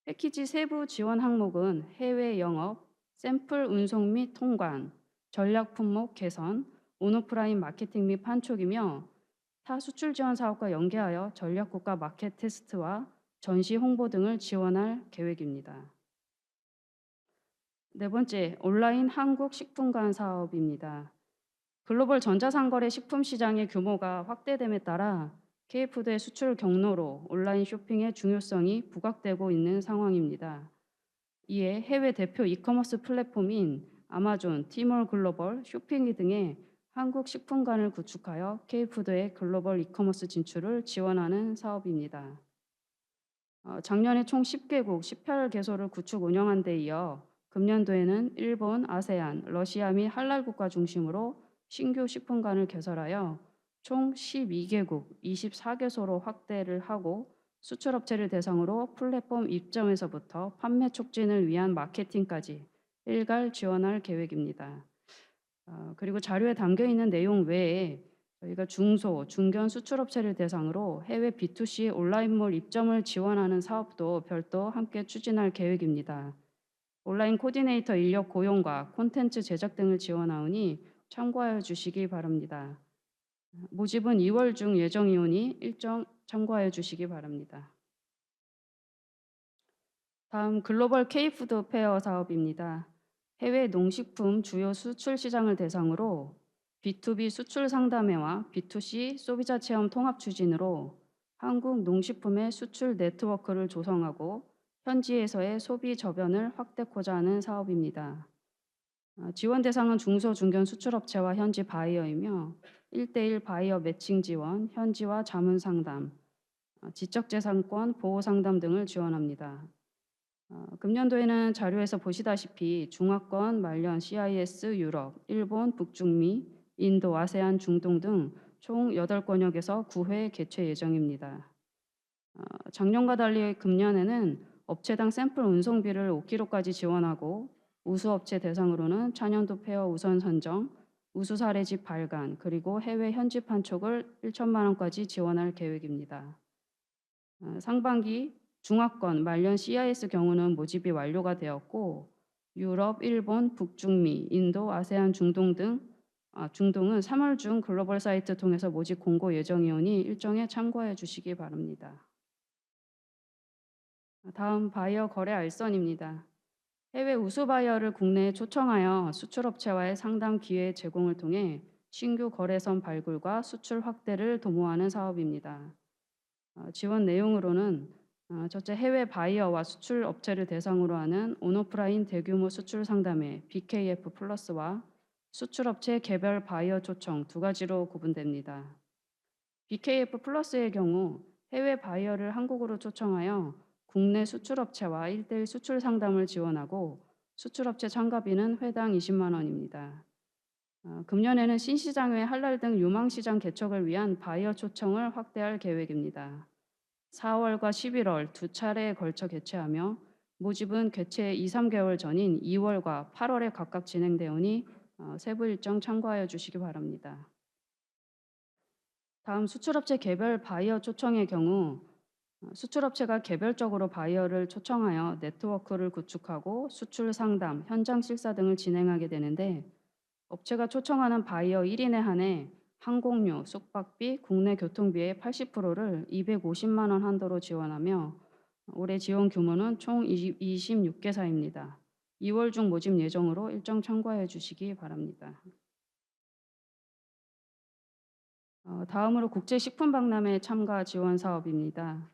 패키지 세부 지원 항목은 해외 영업, 샘플 운송 및 통관, 전략 품목 개선, 온오프라인 마케팅 및 판촉이며 타 수출 지원 사업과 연계하여 전략 국가 마켓 테스트와 전시 홍보 등을 지원할 계획입니다. 네 번째, 온라인 한국 식품관 사업입니다. 글로벌 전자상거래 식품 시장의 규모가 확대됨에 따라 K푸드의 수출 경로로 온라인 쇼핑의 중요성이 부각되고 있는 상황입니다. 이에 해외 대표 이커머스 플랫폼인 아마존, 티몰 글로벌, 쇼핑이 등의 한국 식품관을 구축하여 K푸드의 글로벌 이커머스 진출을 지원하는 사업입니다. 작년에 총 10개국 18개소를 구축 운영한 데 이어 금년도에는 일본, 아세안, 러시아 및 할랄 국가 중심으로 신규 식품관을 개설하여 총 12개국 24개소로 확대를 하고 수출업체를 대상으로 플랫폼 입점에서부터 판매 촉진을 위한 마케팅까지 일괄 지원할 계획입니다. 그리고 자료에 담겨 있는 내용 외에 저희가 중소, 중견 수출업체를 대상으로 해외 B2C 온라인몰 입점을 지원하는 사업도 별도 함께 추진할 계획입니다. 온라인 코디네이터 인력 고용과 콘텐츠 제작 등을 지원하오니 참고하여 주시기 바랍니다. 모집은 2월 중 예정이오니 일정 참고하여 주시기 바랍니다. 다음 글로벌 K푸드 페어 사업입니다. 해외 농식품 주요 수출 시장을 대상으로 B2B 수출 상담회와 B2C 소비자 체험 통합 추진으로 한국 농식품의 수출 네트워크를 조성하고 현지에서의 소비 저변을 확대하고자 하는 사업입니다. 지원 대상은 중소, 중견 수출업체와 현지 바이어이며 1대1 바이어 매칭 지원, 현지화 자문 상담, 지적재산권 보호 상담 등을 지원합니다. 금년도에는 자료에서 보시다시피 중화권, 말년, CIS, 유럽, 일본, 북중미, 인도, 아세안, 중동 등 총 8권역에서 9회 개최 예정입니다. 작년과 달리 금년에는 업체당 샘플 운송비를 5kg까지 지원하고 우수업체 대상으로는 차년도 페어 우선 선정, 우수 사례집 발간, 그리고 해외 현지 판촉을 1천만 원까지 지원할 계획입니다. 상반기 중화권, 말년 CIS 경우는 모집이 완료가 되었고 유럽, 일본, 북중미, 인도, 아세안, 중동은 3월 중 글로벌 사이트 통해서 모집 공고 예정이오니 일정에 참고해 주시기 바랍니다. 다음 바이어 거래 알선입니다. 해외 우수 바이어를 국내에 초청하여 수출업체와의 상담 기회 제공을 통해 신규 거래선 발굴과 수출 확대를 도모하는 사업입니다. 지원 내용으로는 첫째, 해외 바이어와 수출업체를 대상으로 하는 온오프라인 대규모 수출 상담회 BKF 플러스와 수출업체 개별 바이어 초청 두 가지로 구분됩니다. BKF 플러스의 경우 해외 바이어를 한국으로 초청하여 국내 수출업체와 1대1 수출 상담을 지원하고 수출업체 참가비는 회당 20만 원입니다. 금년에는 신시장외 할랄 등 유망시장 개척을 위한 바이어 초청을 확대할 계획입니다. 4월과 11월 두 차례에 걸쳐 개최하며 모집은 개최 2, 3개월 전인 2월과 8월에 각각 진행되오니 세부 일정 참고하여 주시기 바랍니다. 다음 수출업체 개별 바이어 초청의 경우 수출업체가 개별적으로 바이어를 초청하여 네트워크를 구축하고 수출 상담, 현장 실사 등을 진행하게 되는데 업체가 초청하는 바이어 1인에 한해 항공료, 숙박비, 국내 교통비의 80%를 250만 원 한도로 지원하며 올해 지원 규모는 총 26개사입니다. 2월 중 모집 예정으로 일정 참고해 주시기 바랍니다. 다음으로 국제식품박람회 참가 지원 사업입니다.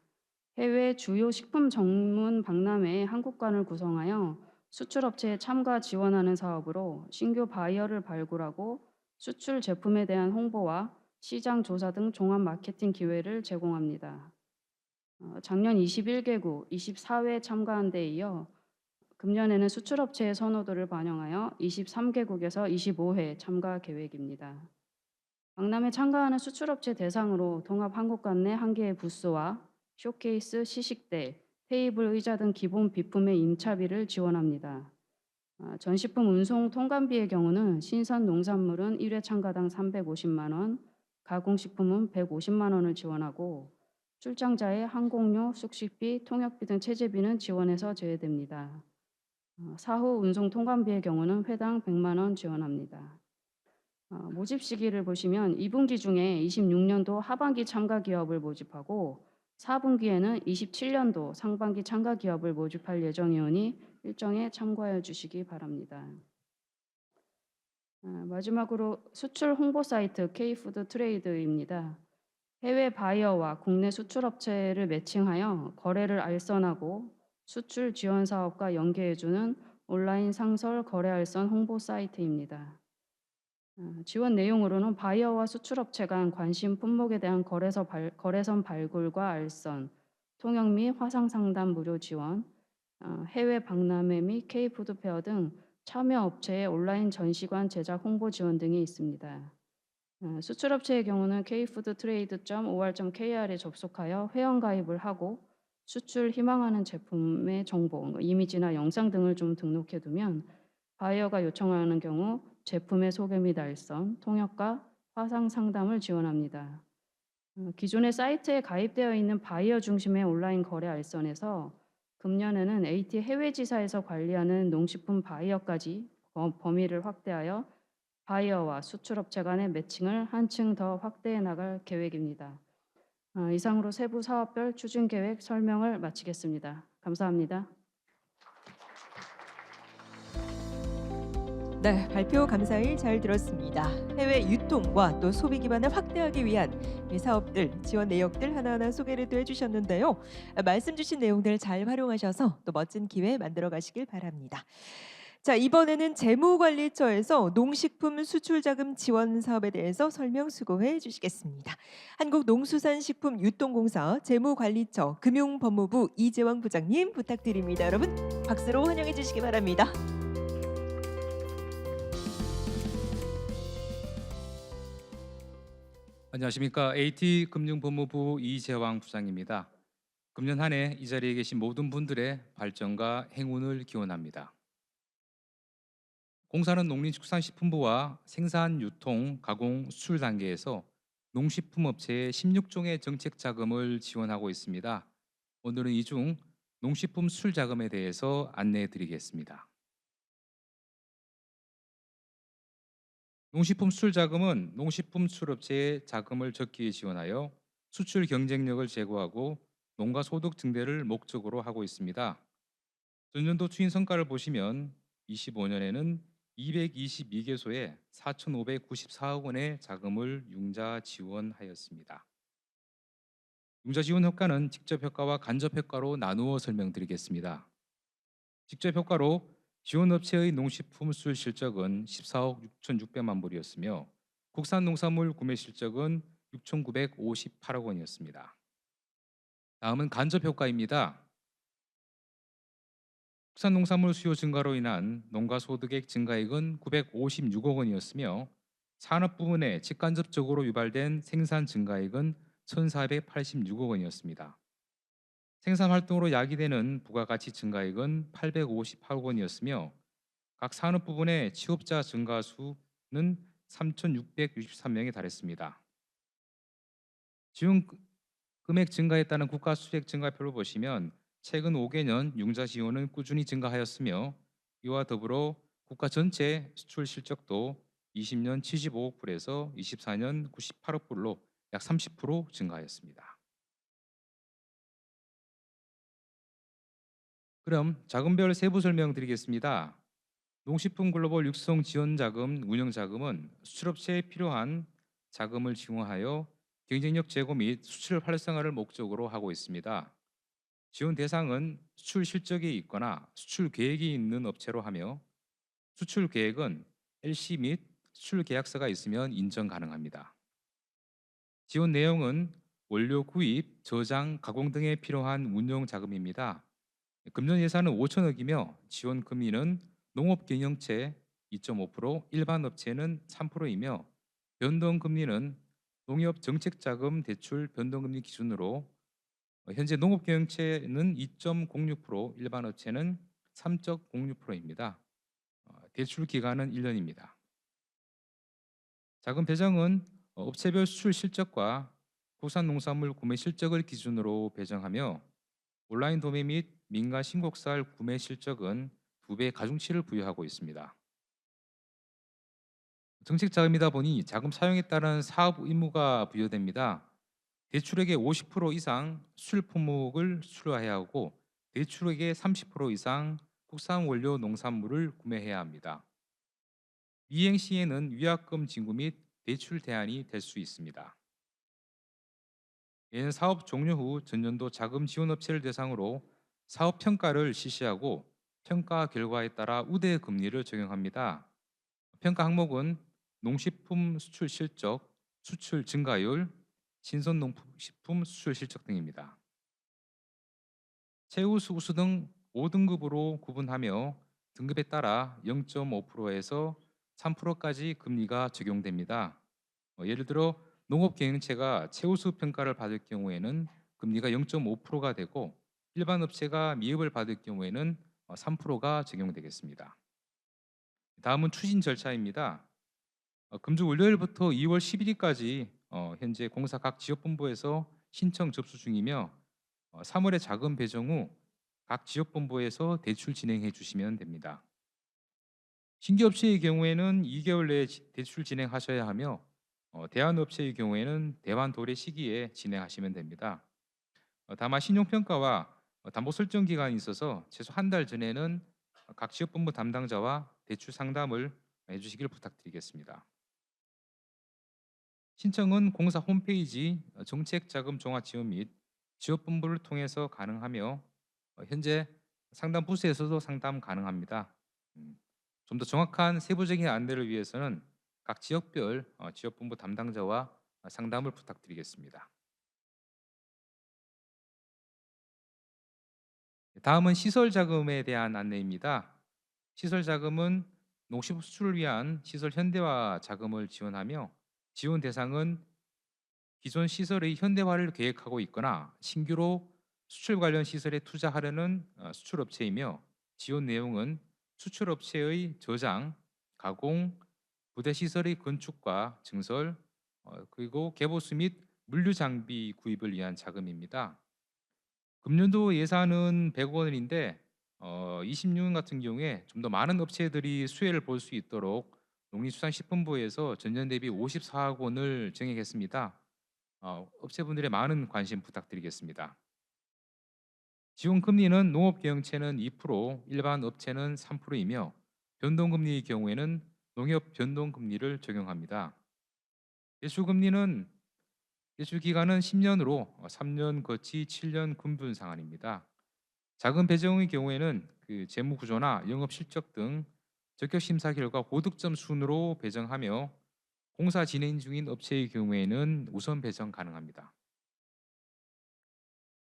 해외 주요 식품 전문 박람회에 한국관을 구성하여 수출업체에 참가 지원하는 사업으로 신규 바이어를 발굴하고 수출 제품에 대한 홍보와 시장 조사 등 종합 마케팅 기회를 제공합니다. 작년 21개국 24회 참가한 데 이어 금년에는 수출업체의 선호도를 반영하여 23개국에서 25회 참가 계획입니다. 박람회 참가하는 수출업체 대상으로 통합 한국관 내 한 개의 부스와 쇼케이스, 시식대, 테이블, 의자 등 기본 비품의 임차비를 지원합니다. 전시품 운송 통관비의 경우는 신선 농산물은 1회 참가당 350만 원, 가공식품은 150만 원을 지원하고 출장자의 항공료, 숙식비, 통역비 등 체재비는 지원에서 제외됩니다. 사후 운송 통관비의 경우는 회당 100만 원 지원합니다. 모집 시기를 보시면 2분기 중에 26년도 하반기 참가 기업을 모집하고 4분기에는 27년도 상반기 참가 기업을 모집할 예정이오니 일정에 참고하여 주시기 바랍니다. 마지막으로 수출 홍보 사이트 K푸드 트레이드입니다. 해외 바이어와 국내 수출업체를 매칭하여 거래를 알선하고 수출 지원 사업과 연계해주는 온라인 상설 거래 알선 홍보 사이트입니다. 지원 내용으로는 바이어와 수출업체 간 관심 품목에 대한 거래선 발굴과 알선, 통역 및 화상 상담 무료 지원, 해외 박람회 및 K푸드 페어 등 참여 업체의 온라인 전시관 제작 홍보 지원 등이 있습니다. 수출업체의 경우는 kfoodtrade.or.kr에 접속하여 회원 가입을 하고 수출 희망하는 제품의 정보, 이미지나 영상 등을 좀 등록해 두면 바이어가 요청하는 경우 제품의 소개 및 알선, 통역과 화상 상담을 지원합니다. 기존의 사이트에 가입되어 있는 바이어 중심의 온라인 거래 알선에서 금년에는 AT 해외지사에서 관리하는 농식품 바이어까지 범위를 확대하여 바이어와 수출업체 간의 매칭을 한층 더 확대해 나갈 계획입니다. 이상으로 세부 사업별 추진 계획 설명을 마치겠습니다. 감사합니다. 네, 발표 감사히 잘 들었습니다. 해외 유통과 또 소비 기반을 확대하기 위한 이 사업들, 지원 내역들 하나하나 소개를 또 해주셨는데요. 말씀 주신 내용들 잘 활용하셔서 또 멋진 기회 만들어 가시길 바랍니다. 자, 이번에는 재무관리처에서 농식품 수출자금 지원 사업에 대해서 설명 수고해 주시겠습니다. 한국농수산식품유통공사 재무관리처 금융법무부 이재왕 부장님 부탁드립니다. 여러분 박수로 환영해 주시기 바랍니다. 안녕하십니까. AT금융법무부 이재왕 부장입니다. 금년 한 해 이 자리에 계신 모든 분들의 발전과 행운을 기원합니다. 공사는 농림축산식품부와 생산, 유통, 가공, 수출 단계에서 농식품업체의 16종의 정책 자금을 지원하고 있습니다. 오늘은 이 중 농식품 수출 자금에 대해서 안내해 드리겠습니다. 농식품 수출 자금은 농식품 수출업체의 자금을 적기에 지원하여 수출 경쟁력을 제고하고 농가 소득 증대를 목적으로 하고 있습니다. 전년도 추진 성과를 보시면 25년에는 222개소에 4,594억 원의 자금을 융자 지원하였습니다. 융자 지원 효과는 직접 효과와 간접 효과로 나누어 설명드리겠습니다. 직접 효과로 지원업체의 농식품 수출 실적은 14억 6,600만 불이었으며 국산 농산물 구매 실적은 6,958억 원이었습니다. 다음은 간접 효과입니다. 국산 농산물 수요 증가로 인한 농가 소득액 증가액은 956억 원이었으며 산업 부문에 직간접적으로 유발된 생산 증가액은 1,486억 원이었습니다. 생산 활동으로 야기되는 부가가치 증가액은 858억 원이었으며 각 산업 부분의 취업자 증가 수는 3,663명에 달했습니다. 지원 금액 증가에 따른 국가 수익 증가표를 보시면 최근 5개년 융자 지원은 꾸준히 증가하였으며 이와 더불어 국가 전체 수출 실적도 20년 75억 불에서 24년 98억 불로 약 30% 증가하였습니다. 그럼 자금별 세부 설명드리겠습니다. 농식품 글로벌 육성 지원 자금 운영 자금은 수출업체에 필요한 자금을 지원하여 경쟁력 제고 및 수출 활성화를 목적으로 하고 있습니다. 지원 대상은 수출 실적이 있거나 수출 계획이 있는 업체로 하며 수출 계획은 LC 및 수출 계약서가 있으면 인정 가능합니다. 지원 내용은 원료 구입, 저장, 가공 등에 필요한 운용 자금입니다. 금년 예산은 5천억이며 지원 금리는 농업 경영체 2.5%, 일반 업체는 3%이며 변동 금리는 농협 정책자금 대출 변동금리 기준으로 현재 농업 경영체는 2.06%, 일반 업체는 3.06%입니다. 대출 기간은 1년입니다. 자금 배정은 업체별 수출 실적과 국산 농산물 구매 실적을 기준으로 배정하며 온라인 도매 및 민간 신곡살 구매 실적은 2배 가중치를 부여하고 있습니다. 정책 자금이다 보니 자금 사용에 따른 사업 의무가 부여됩니다. 대출액의 50% 이상 수출 품목을 수출해야 하고 대출액의 30% 이상 국산 원료 농산물을 구매해야 합니다. 미행 시에는 위약금 징구 및 대출 대안이 될 수 있습니다. 이는 사업 종료 후 전년도 자금 지원 업체를 대상으로 사업 평가를 실시하고 평가 결과에 따라 우대 금리를 적용합니다. 평가 항목은 농식품 수출 실적, 수출 증가율, 신선농식품 수출 실적 등입니다. 최우수, 우수 등 5등급으로 구분하며 등급에 따라 0.5%에서 3%까지 금리가 적용됩니다. 예를 들어 농업경영체가 최우수 평가를 받을 경우에는 금리가 0.5%가 되고 일반 업체가 미흡을 받을 경우에는 3%가 적용되겠습니다. 다음은 추진 절차입니다. 금주 월요일부터 2월 11일까지 현재 공사 각 지역본부에서 신청 접수 중이며 3월에 자금 배정 후 각 지역본부에서 대출 진행해 주시면 됩니다. 신규 업체의 경우에는 2개월 내에 대출 진행하셔야 하며 대안 업체의 경우에는 대환 도래 시기에 진행하시면 됩니다. 다만 신용평가와 담보 설정 기간이 있어서 최소 한 달 전에는 각 지역본부 담당자와 대출 상담을 해주시길 부탁드리겠습니다. 신청은 공사 홈페이지 정책자금 종합 지원 및 지역본부를 통해서 가능하며 현재 상담 부스에서도 상담 가능합니다. 좀 더 정확한 세부적인 안내를 위해서는 각 지역별 지역본부 담당자와 상담을 부탁드리겠습니다. 다음은 시설 자금에 대한 안내입니다. 시설 자금은 농식품 수출을 위한 시설 현대화 자금을 지원하며 지원 대상은 기존 시설의 현대화를 계획하고 있거나 신규로 수출 관련 시설에 투자하려는 수출업체이며 지원 내용은 수출업체의 저장, 가공, 부대 시설의 건축과 증설, 그리고 개보수 및 물류 장비 구입을 위한 자금입니다. 금년도 예산은 100억 원인데 26년 같은 경우에 좀 더 많은 업체들이 수혜를 볼 수 있도록 농림수산식품부에서 전년 대비 54억 원을 증액했습니다. 업체분들의 많은 관심 부탁드리겠습니다. 지원 금리는 농업경영체는 2%, 일반 업체는 3%이며 변동금리의 경우에는 농협 변동금리를 적용합니다. 대출금리는 대출 기간은 10년으로 3년 거치 7년 군분 상한입니다. 자금 배정의 경우에는 재무 구조나 영업 실적 등 적격 심사 결과 고득점 순으로 배정하며 공사 진행 중인 업체의 경우에는 우선 배정 가능합니다.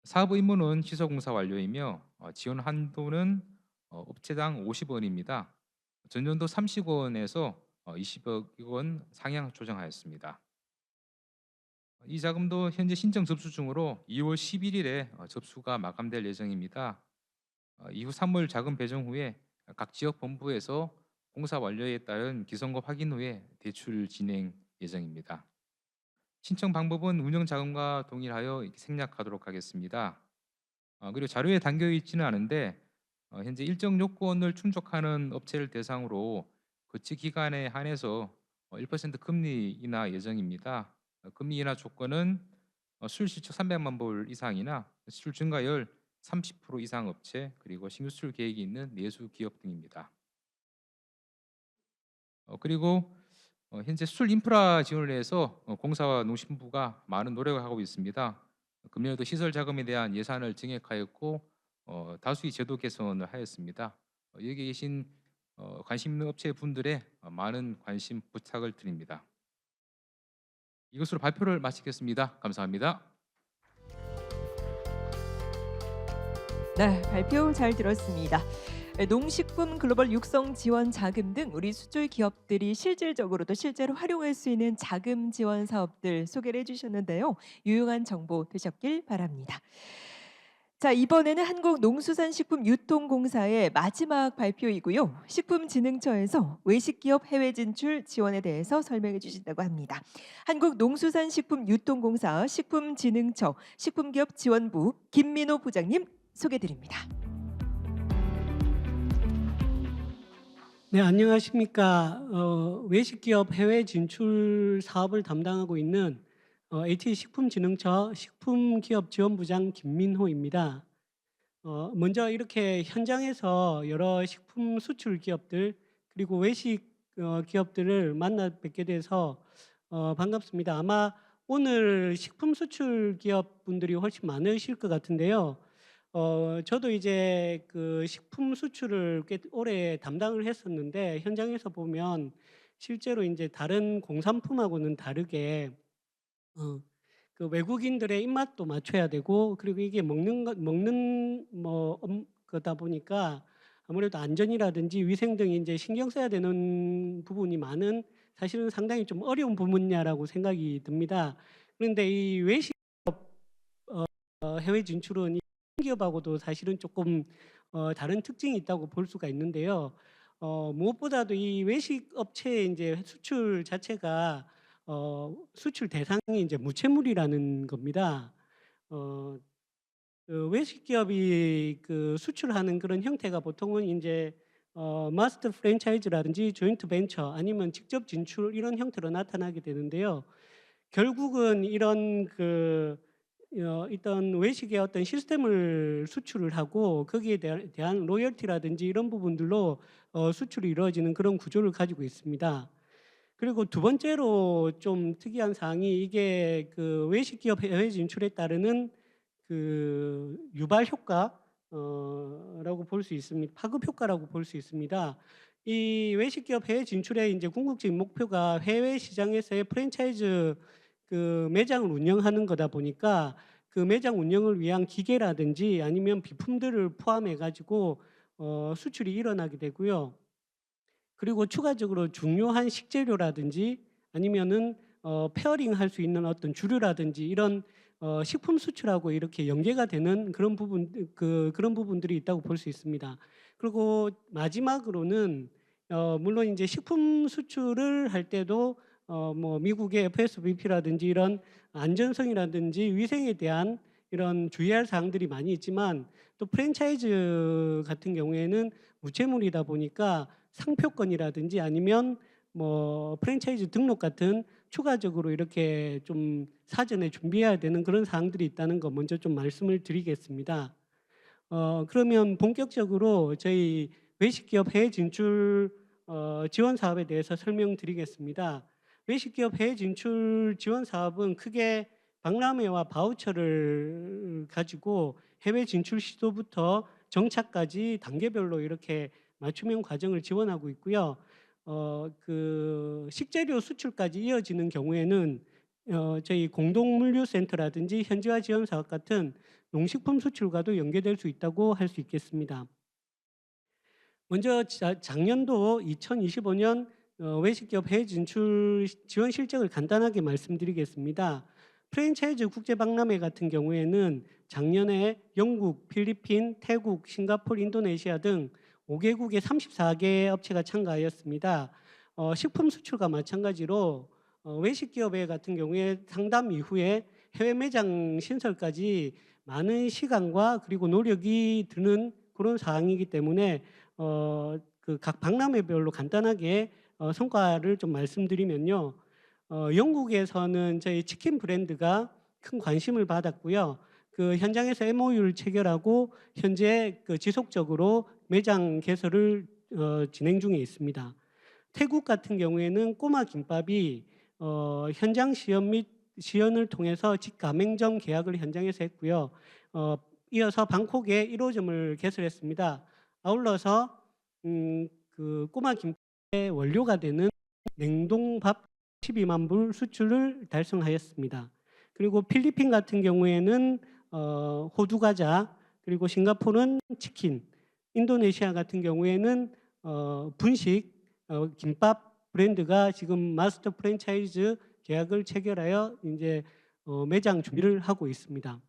사업 의무는 시설공사 완료이며 지원 한도는 업체당 50원입니다. 전년도 30원에서 20억 원 상향 조정하였습니다. 이 자금도 현재 신청 접수 중으로 2월 11일에 접수가 마감될 예정입니다. 이후 3월 자금 배정 후에 각 지역 본부에서 공사 완료에 따른 기성급 확인 후에 대출 진행 예정입니다. 신청 방법은 운영 자금과 동일하여 생략하도록 하겠습니다. 그리고 자료에 담겨 있지는 않은데 현재 일정 요건을 충족하는 업체를 대상으로 거치 기간에 한해서 1% 금리 인하 예정입니다. 금리 인하 조건은 수출 실적 300만 불 이상이나 수출 증가율 30% 이상 업체, 그리고 신규 수출 계획이 있는 내수 기업 등입니다. 그리고 현재 수출 인프라 지원을 위해서 공사와 농식품부가 많은 노력을 하고 있습니다. 금년에도 시설 자금에 대한 예산을 증액하였고 다수의 제도 개선을 하였습니다. 여기 계신 관심 있는 업체 분들의 많은 관심 부탁을 드립니다. 이것으로 발표를 마치겠습니다. 감사합니다. 네, 발표 잘 들었습니다. 농식품 글로벌 육성 지원 자금 등 우리 수출 기업들이 실질적으로도 실제로 활용할 수 있는 자금 지원 사업들 소개를 해주셨는데요. 유용한 정보 되셨길 바랍니다. 자, 이번에는 한국농수산식품유통공사의 마지막 발표이고요. 식품진흥처에서 외식기업 해외 진출 지원에 대해서 설명해 주신다고 합니다. 한국농수산식품유통공사 식품진흥처 식품기업지원부 김민호 부장님 소개드립니다. 네, 안녕하십니까. 외식기업 해외 진출 사업을 담당하고 있는 HT식품진흥처 식품기업지원부장 김민호입니다. 먼저 이렇게 현장에서 여러 식품 수출 기업들 그리고 외식 기업들을 만나 뵙게 돼서 반갑습니다. 아마 오늘 식품 수출 기업 분들이 훨씬 많으실 것 같은데요. 저도 이제 그 식품 수출을 꽤 오래 담당을 했었는데 현장에서 보면 실제로 이제 다른 공산품하고는 다르게 그 외국인들의 입맛도 맞춰야 되고 그리고 이게 먹는 거다 보니까 아무래도 안전이라든지 위생 등이 이제 신경 써야 되는 부분이 많은 사실은 상당히 좀 어려운 부분이냐라고 생각이 듭니다. 그런데 이 외식 해외 진출은 이 기업하고도 사실은 조금 다른 특징이 있다고 볼 수가 있는데요. 무엇보다도 이 외식 업체의 이제 수출 자체가 수출 대상이 이제 무채물이라는 겁니다. 그 외식 기업이 그 수출하는 그런 형태가 보통은 이제 마스터 프랜차이즈라든지 조인트 벤처 아니면 직접 진출 이런 형태로 나타나게 되는데요. 결국은 이런 일단 외식의 어떤 시스템을 수출을 하고 거기에 대한 로열티라든지 이런 부분들로 수출이 이루어지는 그런 구조를 가지고 있습니다. 그리고 두 번째로 좀 특이한 사항이 이게 그 외식 기업 해외 진출에 따르는 그 유발 효과라고 볼 수 있습니다. 파급 효과라고 볼 수 있습니다. 이 외식 기업 해외 진출의 이제 궁극적인 목표가 해외 시장에서의 프랜차이즈 그 매장을 운영하는 거다 보니까 그 매장 운영을 위한 기계라든지 아니면 비품들을 포함해 가지고 수출이 일어나게 되고요. 그리고 추가적으로 중요한 식재료라든지 아니면은 페어링 할 수 있는 어떤 주류라든지 이런 식품 수출하고 이렇게 연계가 되는 그런 그런 부분들이 있다고 볼 수 있습니다. 그리고 마지막으로는 물론 이제 식품 수출을 할 때도 뭐 미국의 FSBP라든지 이런 안전성이라든지 위생에 대한 이런 주의할 사항들이 많이 있지만 또 프랜차이즈 같은 경우에는 무채물이다 보니까 상표권이라든지 아니면 뭐 프랜차이즈 등록 같은 추가적으로 이렇게 좀 사전에 준비해야 되는 그런 사항들이 있다는 거 먼저 좀 말씀을 드리겠습니다. 그러면 본격적으로 저희 외식기업 해외 진출 지원 사업에 대해서 설명드리겠습니다. 외식기업 해외 진출 지원 사업은 크게 박람회와 바우처를 가지고 해외 진출 시도부터 정착까지 단계별로 이렇게 맞춤형 과정을 지원하고 있고요. 그 식재료 수출까지 이어지는 경우에는 저희 공동물류센터라든지 현지화 지원 사업 같은 농식품 수출과도 연계될 수 있다고 할 수 있겠습니다. 먼저 작년도 2025년 외식기업 해외 진출 지원 실적을 간단하게 말씀드리겠습니다. 프랜차이즈 국제박람회 같은 경우에는 작년에 영국, 필리핀, 태국, 싱가포르, 인도네시아 등 5개국의 34개 업체가 참가하였습니다. 식품 수출과 마찬가지로 외식기업회 같은 경우에 상담 이후에 해외 매장 신설까지 많은 시간과 그리고 노력이 드는 그런 사항이기 때문에 그 각 박람회별로 간단하게 성과를 좀 말씀드리면요. 영국에서는 저희 치킨 브랜드가 큰 관심을 받았고요. 그 현장에서 MOU를 체결하고 현재 그 지속적으로 매장 개설을 진행 중에 있습니다. 태국 같은 경우에는 꼬마 김밥이 현장 시연 및 시연을 통해서 직가맹점 계약을 현장에서 했고요. 이어서 방콕에 1호점을 개설했습니다. 아울러서 그 꼬마 김밥의 원료가 되는 냉동밥 12만 불 수출을 달성하였습니다. 그리고 필리핀 같은 경우에는 호두 과자, 그리고 싱가포르는 치킨, 인도네시아 같은 경우에는 분식 김밥 브랜드가 지금 마스터 프랜차이즈 계약을 체결하여 이제 매장 준비를 하고 있습니다.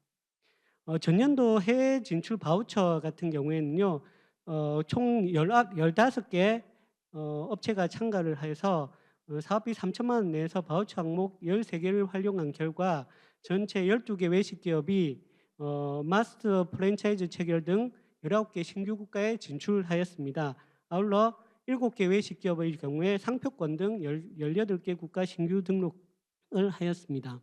전년도 해외 진출 바우처 같은 경우에는요, 총 15개 업체가 참가를 해서 사업비 3천만 원 내에서 바우처 항목 13개를 활용한 결과 전체 12개 외식 기업이 마스터 프랜차이즈 체결 등 19개 신규 국가에 진출하였습니다. 아울러 7개 외식 기업의 경우에 상표권 등 18개 국가 신규 등록을 하였습니다.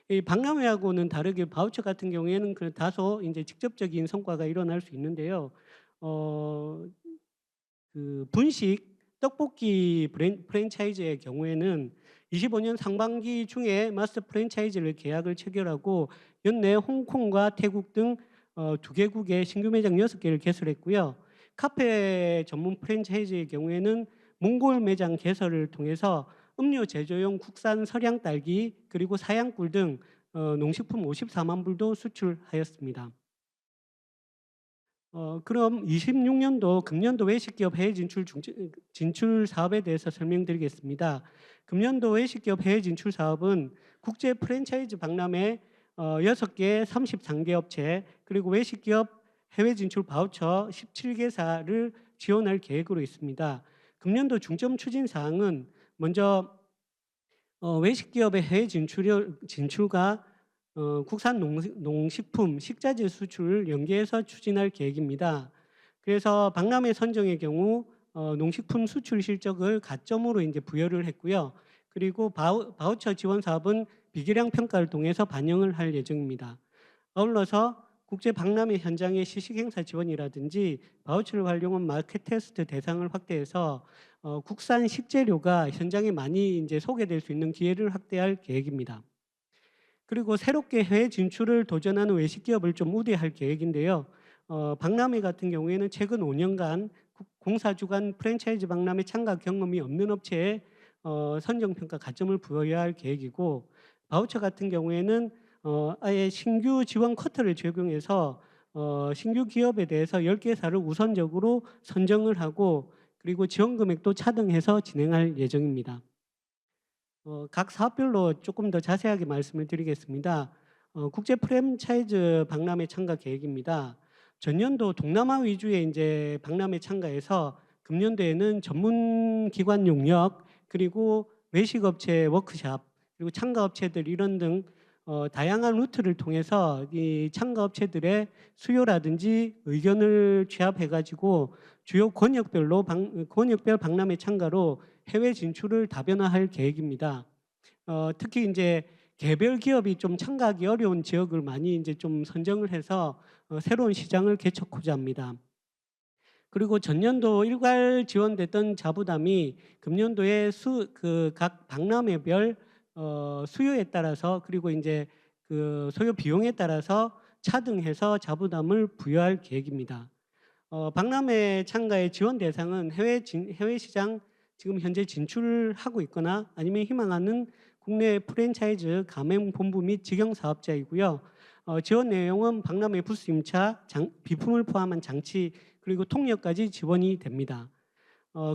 이 박람회하고는 다르게 바우처 같은 경우에는 그 다소 이제 직접적인 성과가 일어날 수 있는데요. 그 분식 떡볶이 프랜차이즈의 경우에는 25년 상반기 중에 마스터 프랜차이즈를 계약을 체결하고 연내 홍콩과 태국 등 2개국의 신규 매장 6개를 개설했고요. 카페 전문 프랜차이즈의 경우에는 몽골 매장 개설을 통해서 음료 제조용 국산 설양 딸기 그리고 사양꿀 등 농식품 54만 불도 수출하였습니다. 그럼 26년도 금년도 외식기업 해외 진출 사업에 대해서 설명드리겠습니다. 금년도 외식기업 해외 진출 사업은 국제 프랜차이즈 박람회 6개 33개 업체 그리고 외식기업 해외 진출 바우처 17개사를 지원할 계획으로 있습니다. 금년도 중점 추진 사항은 먼저 외식기업의 해외 진출과 국산 농식품, 식자재 수출을 연계해서 추진할 계획입니다. 그래서 박람회 선정의 경우 농식품 수출 실적을 가점으로 이제 부여를 했고요. 그리고 바우처 지원 사업은 비계량 평가를 통해서 반영을 할 예정입니다. 아울러서 국제 박람회 현장의 시식 행사 지원이라든지 바우처를 활용한 마켓 테스트 대상을 확대해서 국산 식재료가 현장에 많이 이제 소개될 수 있는 기회를 확대할 계획입니다. 그리고 새롭게 해외 진출을 도전하는 외식 기업을 좀 우대할 계획인데요. 박람회 같은 경우에는 최근 5년간 공사 주관 프랜차이즈 박람회 참가 경험이 없는 업체에 선정 평가 가점을 부여할 계획이고 바우처 같은 경우에는 아예 신규 지원 쿼터를 적용해서 신규 기업에 대해서 10개사를 우선적으로 선정을 하고 그리고 지원 금액도 차등해서 진행할 예정입니다. 각 사업별로 조금 더 자세하게 말씀을 드리겠습니다. 국제 프랜차이즈 박람회 참가 계획입니다. 전년도 동남아 위주의 이제 박람회 참가해서 금년도에는 전문 기관 용역 그리고 외식업체 워크샵 그리고 참가업체들 이런 등 다양한 루트를 통해서 이 참가업체들의 수요라든지 의견을 취합해가지고 주요 권역별 박람회 참가로 해외 진출을 다변화할 계획입니다. 특히 이제 개별 기업이 좀 참가하기 어려운 지역을 많이 이제 좀 선정을 해서 새로운 시장을 개척하고자 합니다. 그리고 전년도 일괄 지원됐던 자부담이 금년도에 각 박람회별 수요에 따라서 그리고 이제 그 소요 비용에 따라서 차등해서 자부담을 부여할 계획입니다. 박람회 참가의 지원 대상은 해외 시장 지금 현재 진출하고 있거나 아니면 희망하는 국내 프랜차이즈 가맹 본부 및 직영 사업자이고요. 지원 내용은 박람회 부스 임차, 비품을 포함한 장치 그리고 통역까지 지원이 됩니다.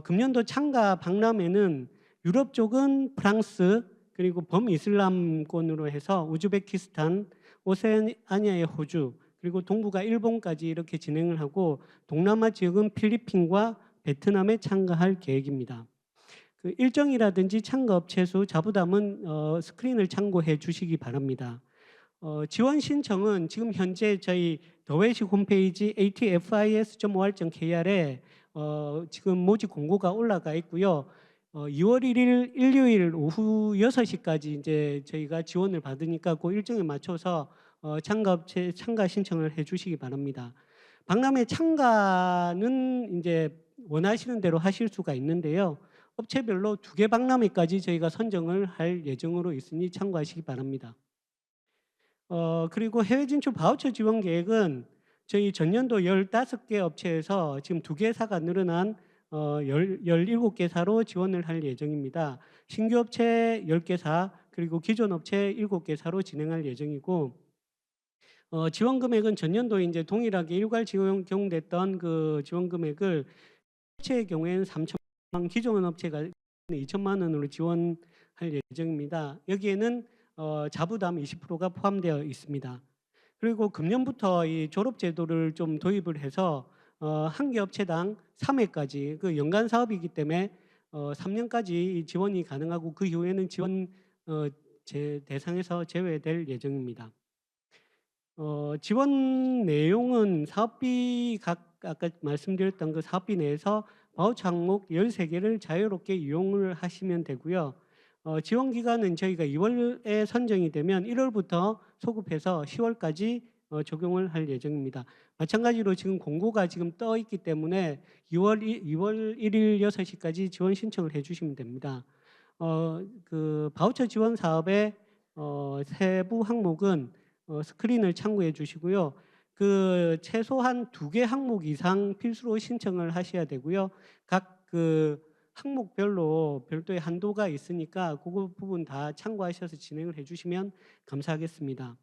금년도 참가 박람회는 유럽 쪽은 프랑스 그리고 범이슬람권으로 해서 우즈베키스탄, 오세아니아의 호주 그리고 동부가 일본까지 이렇게 진행을 하고 동남아 지역은 필리핀과 베트남에 참가할 계획입니다. 그 일정이라든지 참가업체 수, 자부담은 스크린을 참고해 주시기 바랍니다. 지원 신청은 지금 현재 저희 더외식 홈페이지 atfis.or.kr에 지금 모집 공고가 올라가 있고요. 2월 1일 일요일 오후 6시까지 이제 저희가 지원을 받으니까 그 일정에 맞춰서 참가업체 참가 신청을 해주시기 바랍니다. 박람회 참가는 이제 원하시는 대로 하실 수가 있는데요. 업체별로 2개 박람회까지 저희가 선정을 할 예정으로 있으니 참고하시기 바랍니다. 그리고 해외 진출 바우처 지원 계획은 저희 전년도 15개 업체에서 지금 2개사가 늘어난 17개사로 지원을 할 예정입니다. 신규 업체 10개사 그리고 기존 업체 7개사로 진행할 예정이고 지원 금액은 전년도 이제 동일하게 일괄 적용됐던 그 지원 금액을 업체의 경우에는 3천만 원, 기존 업체가 2천만 원으로 지원할 예정입니다. 여기에는 자부담 20%가 포함되어 있습니다. 그리고 금년부터 이 졸업 제도를 좀 도입을 해서 한 개 업체당 3회까지 그 연간 사업이기 때문에 3년까지 지원이 가능하고 그 이후에는 지원 대상에서 제외될 예정입니다. 지원 내용은 사업비 아까 말씀드렸던 그 사업비 내에서 바우처 항목 13개를 자유롭게 이용을 하시면 되고요. 지원 기간은 저희가 2월에 선정이 되면 1월부터 소급해서 10월까지 적용을 할 예정입니다. 마찬가지로 지금 공고가 지금 떠 있기 때문에 2월 1일 6시까지 지원 신청을 해주시면 됩니다. 그 바우처 지원 사업의 세부 항목은 스크린을 참고해 주시고요. 그 최소한 2개 항목 이상 필수로 신청을 하셔야 되고요. 각 그 항목별로 별도의 한도가 있으니까 그 부분 다 참고하셔서 진행을 해주시면 감사하겠습니다.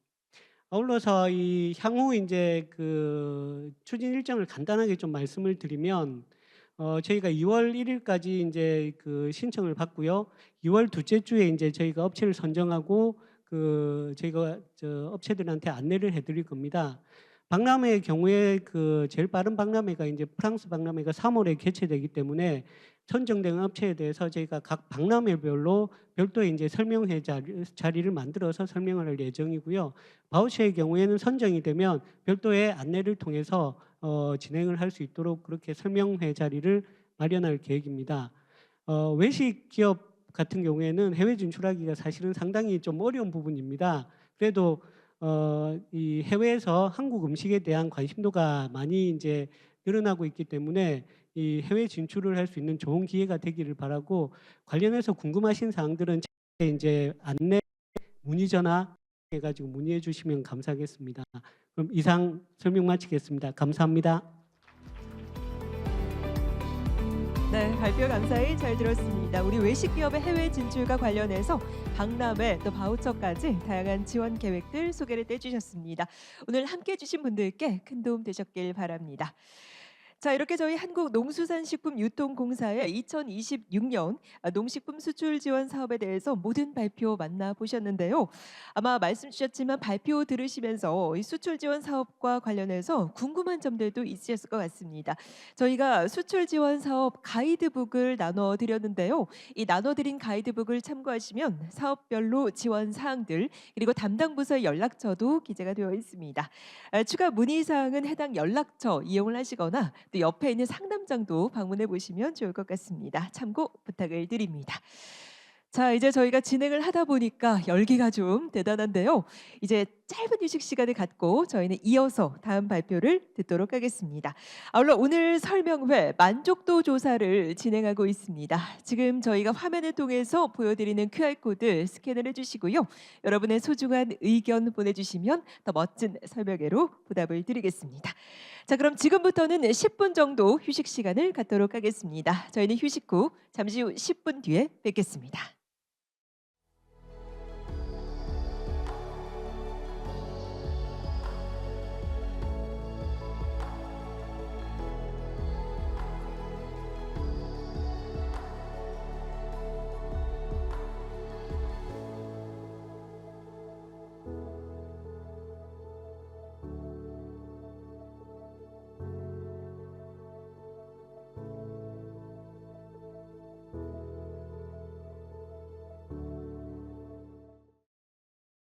아울러서 이 향후 이제 그 추진 일정을 간단하게 좀 말씀을 드리면 저희가 2월 1일까지 이제 그 신청을 받고요. 2월 둘째 주에 이제 저희가 업체를 선정하고 그 저희가 업체들한테 안내를 해드릴 겁니다. 박람회의 경우에 그 제일 빠른 박람회가 이제 프랑스 박람회가 3월에 개최되기 때문에 선정된 업체에 대해서 저희가 각 박람회별로 별도의 이제 설명회 자리를 만들어서 설명을 할 예정이고요. 바우처의 경우에는 선정이 되면 별도의 안내를 통해서 진행을 할 수 있도록 그렇게 설명회 자리를 마련할 계획입니다. 외식 기업 같은 경우에는 해외 진출하기가 사실은 상당히 좀 어려운 부분입니다. 그래도 이 해외에서 한국 음식에 대한 관심도가 많이 이제 늘어나고 있기 때문에 이 해외 진출을 할 수 있는 좋은 기회가 되기를 바라고 관련해서 궁금하신 사항들은 이제 안내 문의 전화 해가지고 문의해 주시면 감사하겠습니다. 그럼 이상 설명 마치겠습니다. 감사합니다. 네, 발표 감사히 잘 들었습니다. 우리 외식 기업의 해외 진출과 관련해서 박람회 또 바우처까지 다양한 지원 계획들 소개를 해주셨습니다. 오늘 함께해 주신 분들께 큰 도움 되셨길 바랍니다. 자, 이렇게 저희 한국농수산식품유통공사의 2026년 농식품 수출 지원 사업에 대해서 모든 발표 만나보셨는데요. 아마 말씀 주셨지만 발표 들으시면서 이 수출 지원 사업과 관련해서 궁금한 점들도 있으셨을 것 같습니다. 저희가 수출 지원 사업 가이드북을 나눠드렸는데요. 이 나눠드린 가이드북을 참고하시면 사업별로 지원 사항들 그리고 담당 부서의 연락처도 기재가 되어 있습니다. 추가 문의 사항은 해당 연락처 이용을 하시거나 또 옆에 있는 상담장도 방문해 보시면 좋을 것 같습니다. 참고 부탁을 드립니다. 자, 이제 저희가 진행을 하다 보니까 열기가 좀 대단한데요. 이제 짧은 휴식 시간을 갖고 저희는 이어서 다음 발표를 듣도록 하겠습니다. 아울러 오늘 설명회 만족도 조사를 진행하고 있습니다. 지금 저희가 화면을 통해서 보여드리는 QR코드 스캔을 해주시고요. 여러분의 소중한 의견 보내주시면 더 멋진 설명회로 보답을 드리겠습니다. 자, 그럼 지금부터는 10분 정도 휴식 시간을 갖도록 하겠습니다. 저희는 휴식 후 잠시 후 10분 뒤에 뵙겠습니다.